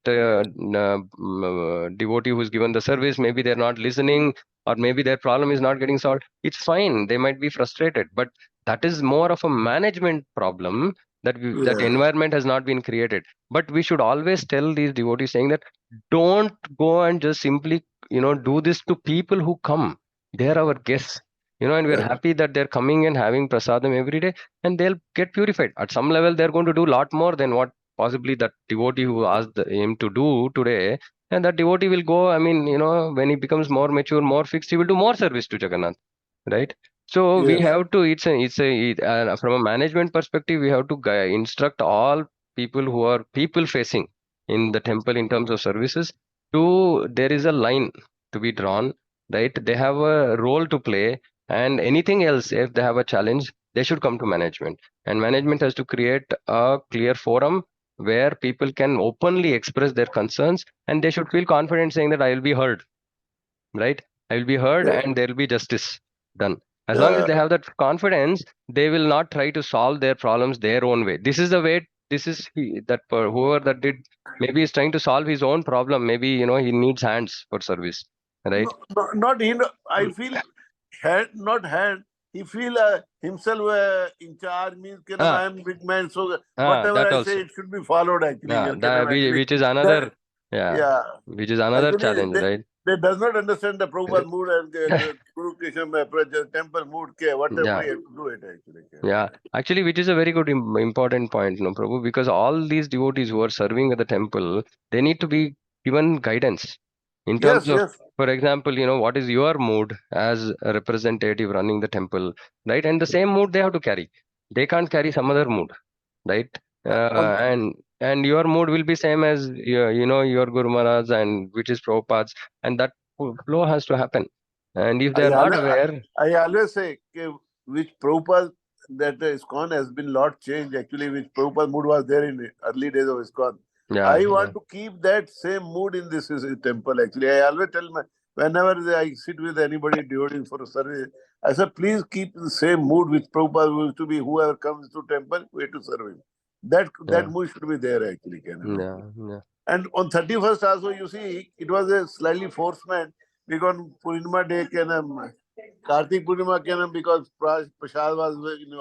S1: devotee who's given the service, maybe they're not listening, or maybe their problem is not getting solved. It's fine. They might be frustrated, but that is more of a management problem, that environment has not been created. But we should always tell these devotees, saying that don't go and just simply, do this to people who come. They're our guests. And we're happy that they're coming and having prasadam every day, and they'll get purified. At some level, they're going to do a lot more than what possibly that devotee who asked him to do today. And that devotee will go, I mean, when he becomes more mature, more fixed, he will do more service to Jagannath, right? So we have to, from a management perspective, we have to instruct all people who are people facing in the temple in terms of services. There is a line to be drawn, right? They have a role to play, and anything else, if they have a challenge, they should come to management. And management has to create a clear forum where people can openly express their concerns, and they should feel confident saying that I will be heard, right? I will be heard and there will be justice done. As long as they have that confidence, they will not try to solve their problems their own way. This is the way, whoever that did, maybe is trying to solve his own problem. Maybe, he needs hands for service, right?
S7: No, not he. I feel not hand. He feel himself in charge means I am big man, so whatever
S1: That
S7: I
S1: also.
S7: say, it should be followed actually.
S1: Which is another, which is another
S7: Actually,
S1: challenge, right?
S7: they does not understand the Prabhupada mood and the Guru Krishna temple mood. Whatever he has to do it actually.
S1: Yeah, actually, which is a very good important point, no, Prabhu, because all these devotees who are serving at the temple, they need to be given guidance in terms of, for example, what is your mood as a representative running the temple, right? And the same mood they have to carry. They can't carry some other mood, right? And your mood will be same as your Guru Maharaj, and which is Prabhupada's, and that flow has to happen. And if they are not aware,
S7: I always say, which Prabhupada, that ISKCON has been lot changed actually, which Prabhupada mood was there in early days of ISKCON. I want to keep that same mood in this temple actually. I always tell whenever I sit with anybody devoting for a service, I say, please keep the same mood which Prabhupada used to be. Whoever comes to temple, we have to serve him. That mood should be there actually. And on 31st also, you see, it was a slightly forcement because Purnima day, Kartik Purnima, because Prasad was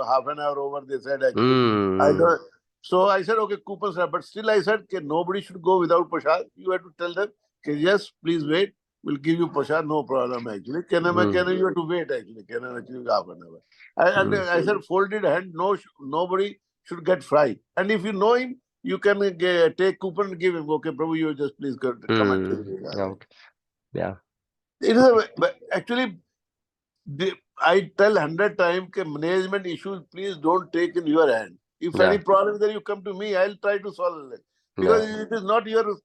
S7: half an hour over, they said actually. So I said, okay, coupons are, but still I said, nobody should go without Prasad. You have to tell them, yes, please wait. We'll give you Prasad, no problem actually. You have to wait actually. Actually half an hour. I said, folded hand, nobody should get fried. And if you know him, you can take coupon and give him. Okay, Prabhu, you just please come and take it. It is actually, I tell 100 times, management issues, please don't take in your hand. If any problem there, you come to me, I'll try to solve it. Because it is not your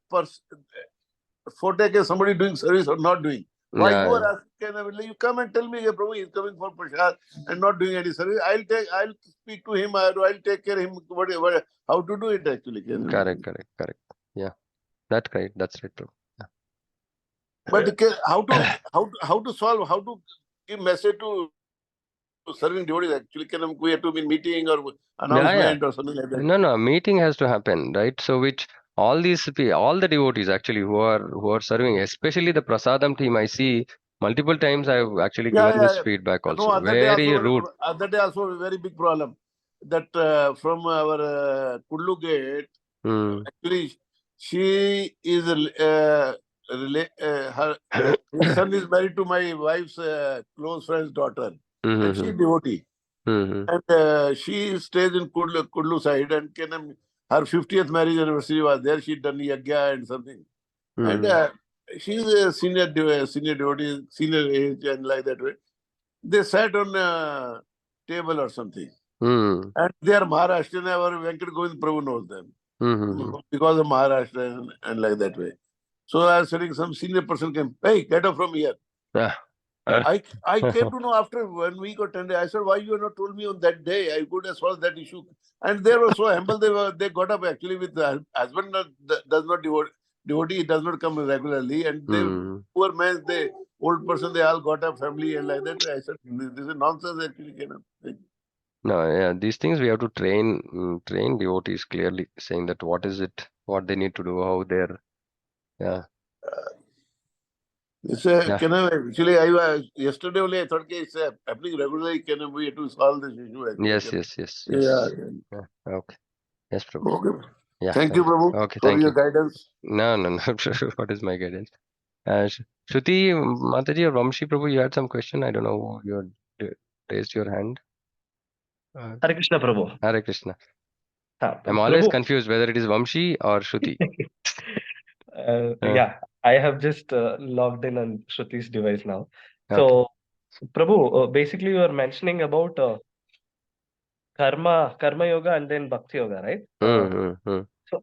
S7: forte, somebody doing service or not doing. Why you are asking? You come and tell me, Prabhu, he's coming for Prasad and not doing any service. I'll speak to him, or I'll take care of him, whatever, how to do it actually.
S1: Correct. Yeah, that's right, Prabhu.
S7: But how to solve, how to give message to serving devotees actually? We have to be meeting or announcement or something like that.
S1: No, meeting has to happen, right? So which all the devotees actually who are serving, especially the Prasadam team, I see multiple times I've actually given this feedback also.
S7: No,
S1: Very rude.
S7: Other day also a very big problem. That from our Kudlu gate, actually she is his son is married to my wife's close friend's daughter, and she is devotee. And she stays in Kudlu side, and her 50th marriage anniversary was there. She done yagya and something. And she's a senior devotee, senior age, and like that way. They sat on a table or something. And they are Maharashtrian, or Venkat Govind Prabhu knows them. Because of Maharashtra and like that way. So I was saying, some senior person came, hey, get up from here. I came to know after 1 week or 10 days. I said, why you have not told me on that day? I could have solved that issue. And they were so humble. They got up actually with the husband does not devotee, does not come regularly. And they poor man, the old person, they all got up family and like that. I said, this is nonsense actually.
S1: No, these things we have to train devotees clearly, saying that what is it, what they need to do, how they're
S7: Actually, yesterday only I thought it's happening regularly. We have to solve this issue actually.
S1: Yes.
S7: Yeah.
S1: Okay. Yes, Prabhu.
S7: Okay.
S1: Yeah.
S7: Thank you, Prabhu.
S1: Okay,
S7: for
S1: thank
S7: your
S1: you.
S7: guidance.
S1: No. What is my guidance? Shruti, Mataji or Vamshi Prabhu, you had some question. I don't know. You raised your hand.
S3: Hare Krishna, Prabhu.
S1: Hare Krishna. I'm
S3: Prabhu.
S1: always confused whether it is Vamshi or Shruti.
S3: Yeah, I have just logged in on Shruti's device now.
S1: Okay.
S3: So, Prabhu, basically you are mentioning about karma yoga and then bhakti yoga, right? So,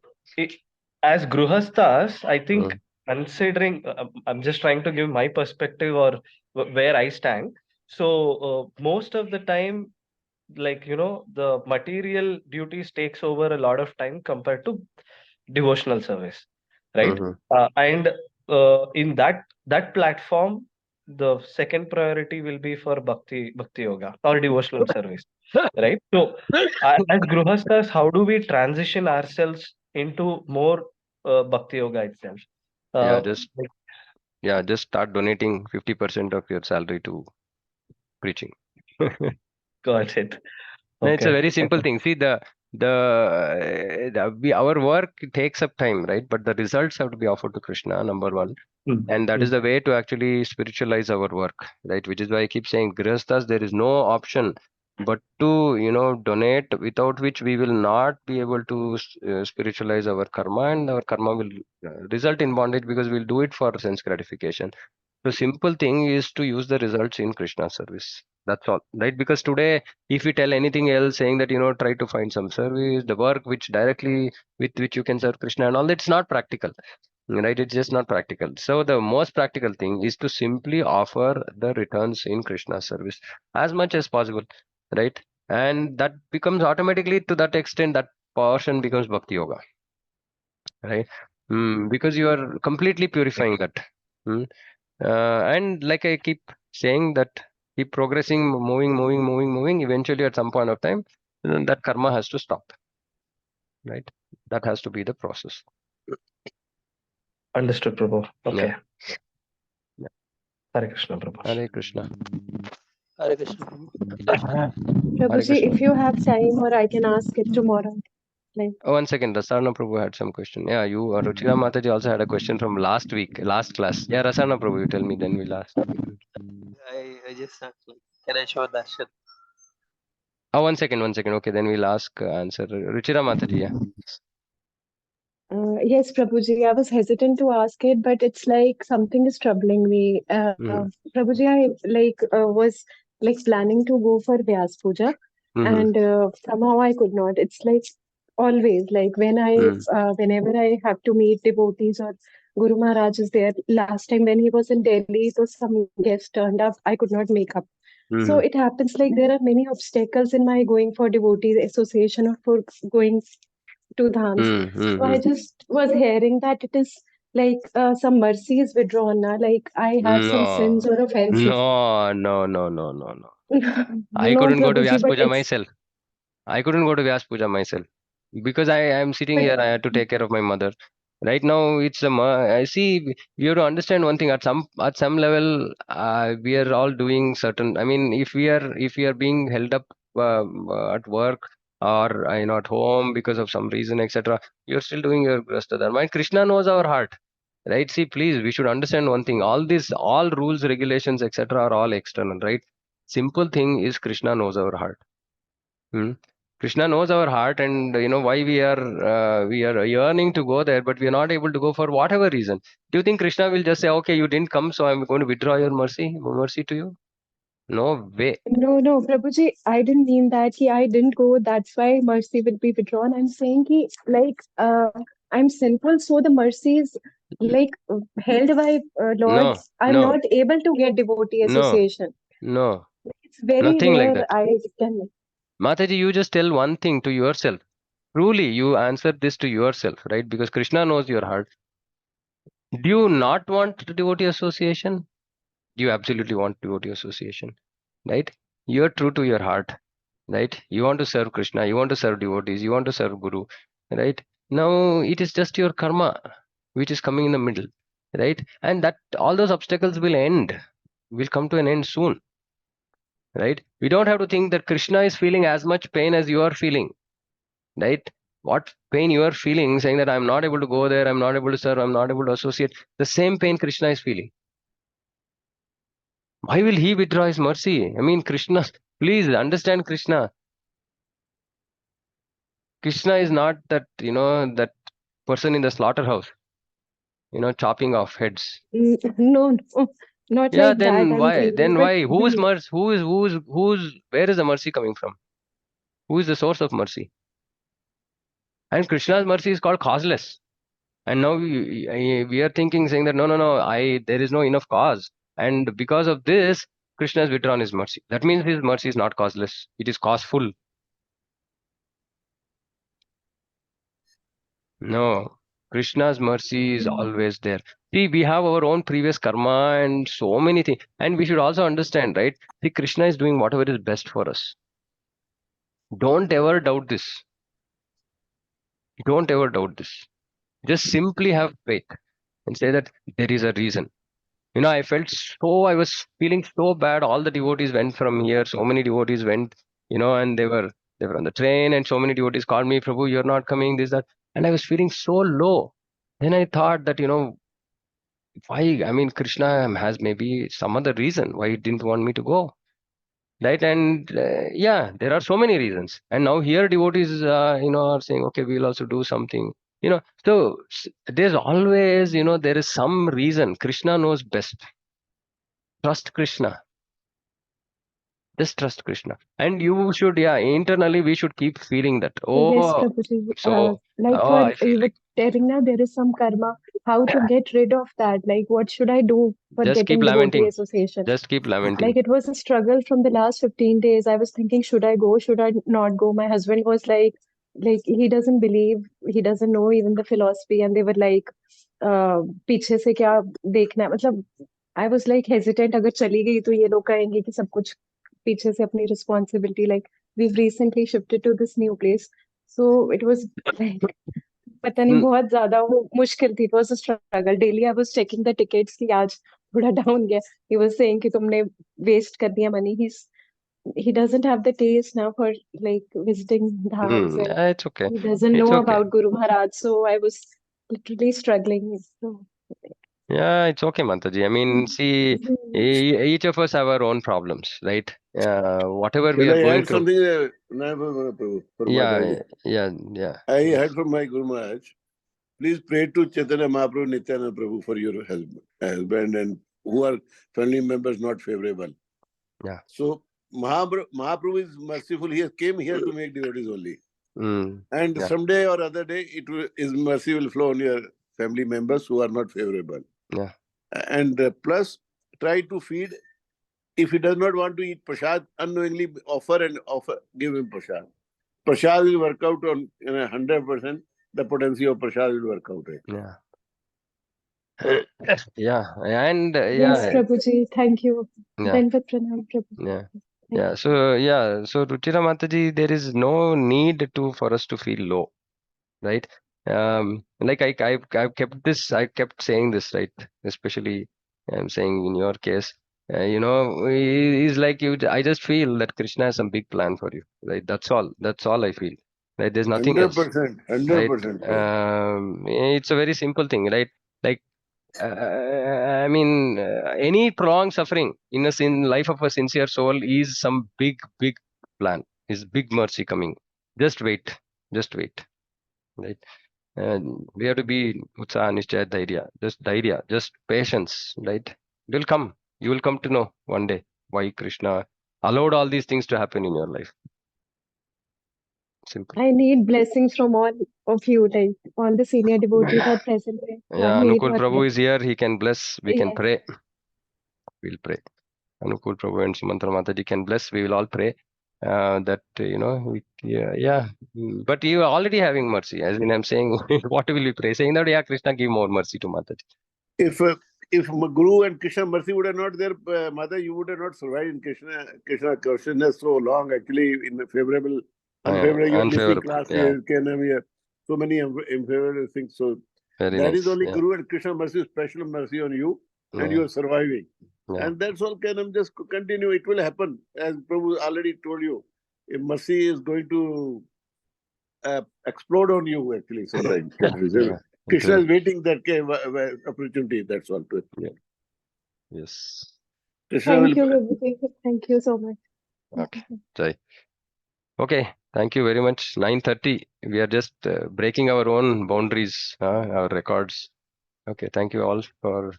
S3: as gruhastas, I think considering, I'm just trying to give my perspective or where I stand. So, most of the time, like, the material duties takes over a lot of time compared to devotional service, right? And in that platform, the second priority will be for bhakti yoga or devotional service, right? So as gruhastas, how do we transition ourselves into more bhakti yoga itself?
S1: Just start donating 50% of your salary to preaching.
S3: Got it.
S1: No, it's a
S3: Okay.
S1: very simple thing. See, our work takes up time, right? But the results have to be offered to Krishna, number one. And that is the way to actually spiritualize our work, right? Which is why I keep saying, Grihasthas, there is no option but to, donate, without which we will not be able to spiritualize our karma, and our karma will result in bondage because we'll do it for sense gratification. The simple thing is to use the results in Krishna service. That's all, right? Because today, if we tell anything else, saying that, try to find some service, the work which directly with which you can serve Krishna and all, it's not practical. right? It's just not practical. So the most practical thing is to simply offer the returns in Krishna service as much as possible, right? And that becomes automatically, to that extent, that portion becomes bhakti yoga, right? Because you are completely purifying that. Mm. And like I keep saying, that keep progressing, moving. Eventually, at some point of time, that karma has to stop, right? That has to be the process.
S3: Understood, Prabhu. Okay.
S1: Yeah.
S3: Hare Krishna, Prabhu.
S1: Hare Krishna.
S9: Hare Krishna. Hare
S2: Prabhuji,
S1: Krishna.
S2: if you have time, or I can ask it tomorrow. Like,
S1: Oh, 1 second, Rasana Prabhu had some question. Yeah, you, Ruchira Mataji also had a question from last week, last class. Yeah, Rasana Prabhu, you tell me, then we'll ask.
S9: I just asked, like, can I show darshan?
S1: Oh, 1 second. Okay, then we'll ask, answer. Ruchira Mataji, yeah.
S2: yes, Prabhuji, I was hesitant to ask it, but it's like something is troubling me. Prabhuji, I was like planning to go for Vyas Puja, and somehow I could not. It's like always, like whenever I have to meet devotees or Guru Maharaj is there. Last time when he was in Delhi, so some guest turned up. I could not make up. So it happens like there are many obstacles in my going for devotee association or for going to dhams. So I just was hearing that it is like some mercy is withdrawn now. Like I have some sins
S1: No,
S2: or offenses.
S1: no. I
S2: No,
S1: couldn't go to
S2: Prabhuji,
S1: Vyas
S2: but
S1: Puja
S2: it's
S1: myself. I couldn't go to Vyas Puja myself because I am sitting
S2: but
S1: here. I had to take care of my mother. Right now, it's I see. You have to understand one thing. At some level, we are all doing certain. I mean, if we are being held up at work or at home because of some reason, etc., you're still doing your grasta dharma. And Krishna knows our heart, right? See, please, we should understand one thing. All rules, regulations, etc., are all external, right? Simple thing is Krishna knows our heart. Hmm. Krishna knows our heart, and why we are yearning to go there, but we are not able to go for whatever reason. Do you think Krishna will just say, "Okay, you didn't come, so I'm going to withdraw your mercy to you"? No way.
S2: no, Prabhuji, I didn't mean that. I didn't go. That's why mercy will be withdrawn. I'm saying I'm sinful, so the mercy is like held by Lord.
S1: No,
S2: I'm
S1: no,
S2: not able to get devotee
S1: no,
S2: association.
S1: no,
S2: It's very
S1: nothing like
S2: rare.
S1: that.
S2: I can.
S1: Mataji, you just tell one thing to yourself. Truly, you answer this to yourself, right? Because Krishna knows your heart. Do you not want devotee association? You absolutely want devotee association, right? You're true to your heart, right? You want to serve Krishna, you want to serve devotees, you want to serve Guru, right? Now it is just your karma which is coming in the middle, right? And that all those obstacles will come to an end soon, right? We don't have to think that Krishna is feeling as much pain as you are feeling, right? What pain you are feeling, saying that I'm not able to go there, I'm not able to serve, I'm not able to associate, the same pain Krishna is feeling. Why will he withdraw his mercy? I mean, Krishna, please understand Krishna. Krishna is not that person in the slaughterhouse, chopping off heads.
S2: No, not
S1: Yeah,
S2: like that.
S1: then
S2: I'm
S1: why?
S2: thinking,
S1: Then
S2: but
S1: why? Who is mercy? Where is the mercy coming from? Who is the source of mercy? And Krishna's mercy is called causeless. And now we are thinking, saying that no, there is no enough cause. And because of this, Krishna has withdrawn his mercy. That means his mercy is not causeless. It is causeful. No, Krishna's mercy is always there. See, we have our own previous karma and so many things. And we should also understand, right? See, Krishna is doing whatever is best for us. Don't ever doubt this. Don't ever doubt this. Just simply have faith and say that there is a reason. I was feeling so bad. All the devotees went from here. So many devotees went, and they were on the train, and so many devotees called me, Prabhu, you're not coming, this, that. And I was feeling so low. Then I thought that, why? I mean, Krishna has maybe some other reason why he didn't want me to go. Right. And yeah, there are so many reasons. And now here devotees, are saying, okay, we'll also do something, so there's always, there is some reason. Krishna knows best. Trust Krishna. Just trust Krishna. And you should, internally we should keep feeling that.
S2: Yes,
S1: Oh,
S2: Prabhuji.
S1: so,
S2: Like
S1: oh,
S2: for
S1: I feel
S2: you were
S1: like.
S2: telling now, there is some karma. How to get rid of that? Like, what should I do for
S1: Just keep
S2: getting devotee
S1: lamenting.
S2: association?
S1: Just keep lamenting.
S2: Like, it was a struggle from the last 15 days. I was thinking, should I go? Should I not go? My husband was like he doesn't believe, he doesn't know even the philosophy, and they were like, पीछे से क्या देखना है? मतलब I was like hesitant. अगर चली गई तो ये लोग कहेंगे कि सब कुछ पीछे से अपनी responsibility. Like, we've recently shifted to this new place, so it was like पता नहीं,
S1: Mm,
S2: बहुत ज्यादा वो मुश्किल थी. It was a struggle. Daily I was checking the tickets कि आज थोड़ा down गया. He was saying कि तुमने waste कर दिया money. He doesn't have the taste now for like visiting dhams, and
S1: it's okay.
S2: he doesn't
S1: It's
S2: know
S1: okay.
S2: about Guru Maharaj. So I was literally struggling. So
S1: Yeah, it's okay, Mataji. I mean, see, each of us have our own problems, right? Whatever we
S7: Shall
S1: are
S7: I
S1: going
S7: add
S1: through.
S7: something, Prabhu, for
S1: Yeah,
S7: Mataji?
S1: yeah.
S7: I
S1: Yes.
S7: heard from my Guru Maharaj, please pray to Chaitanya Mahaprabhu, Nityananda Prabhu for your husband and who are family members not favorable.
S1: Yeah.
S7: So Mahaprabhu is merciful. He came here to make devotees only. And
S1: Yeah.
S7: someday or other day, his mercy will flow on your family members who are not favorable.
S1: Yeah.
S7: And plus, try to feed. If he does not want to eat prasad, unknowingly offer, give him prasad. Prasad will work out on 100%. The potency of prasad will work out.
S1: Yeah. Yeah. And
S2: yes,
S1: yeah.
S2: Prabhuji, thank you.
S1: Yeah.
S2: Dandavat pranam, Prabhuji.
S1: Yeah.
S2: Thank
S1: Yeah.
S2: you.
S1: So Ruchira Mataji, there is no need for us to feel low, right? Like I've kept saying this, right? Especially I'm saying in your case, is like you. I just feel that Krishna has some big plan for you, right? That's all. That's all I feel. Right? There's nothing else,
S7: 100%.
S1: right?
S7: 100%.
S1: It's a very simple thing, right? Like I mean, any prolonged suffering in life of a sincere soul is some big plan. Is big mercy coming. Just wait. Just wait. Right. And we have to be utsaha, nishchaya, dhairya, just patience, right? It will come. You will come to know one day why Krishna allowed all these things to happen in your life. Simple.
S2: I need blessings from all of you, like all the senior devotees are present here.
S1: Yeah,
S2: मेरी
S1: Anukul
S2: बहुत
S1: Prabhu is
S2: blessings.
S1: here. He can bless. We can
S2: Yes.
S1: pray. We'll pray. Anukul Prabhu and Sumantra Mataji can bless. We will all pray that, yeah. But you are already having mercy. As in, I'm saying, what will we pray? Saying that, yeah, Krishna, give more mercy to Mataji.
S7: If Guru and Krishna mercy would have not there, Mother, you would have not survived in Krishna consciousness so long. Actually, in favorable, unfavorable, you are missing
S1: Unfavorable.
S7: classes, so many unfavorable things. So
S1: Very
S7: that
S1: nice.
S7: is only
S1: Yeah.
S7: Guru and Krishna mercy, special mercy on you, and you are surviving.
S1: Yeah.
S7: And that's all. Can just continue. It will happen, as Prabhu already told you. If mercy is going to explode on you, actually, sometimes.
S1: Yeah.
S7: Krishna is waiting that opportunity. That's all.
S1: Yeah. Yes.
S7: Krishna
S2: Thank
S7: will.
S2: you, Prabhuji. Thank you so much.
S1: Okay. Jai. Okay. Thank you very much. 9:30. We are just breaking our own boundaries, our records. Okay. Thank you all for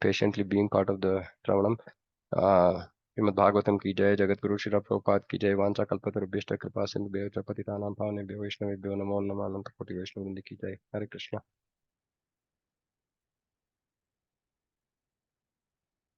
S1: patiently being part of the Travanam. Shrimad Bhagavatam की जय, जगत गुरु श्री प्रभुपाद की जय, वांछा कल्पतरुभ्यश्च कृपा सिंधुभ्यो च पतितानां पावनेभ्यो वैष्णवेभ्यो नमो नमः, अनंत कोटि वैष्णव वृंद की जय। हरे कृष्णा।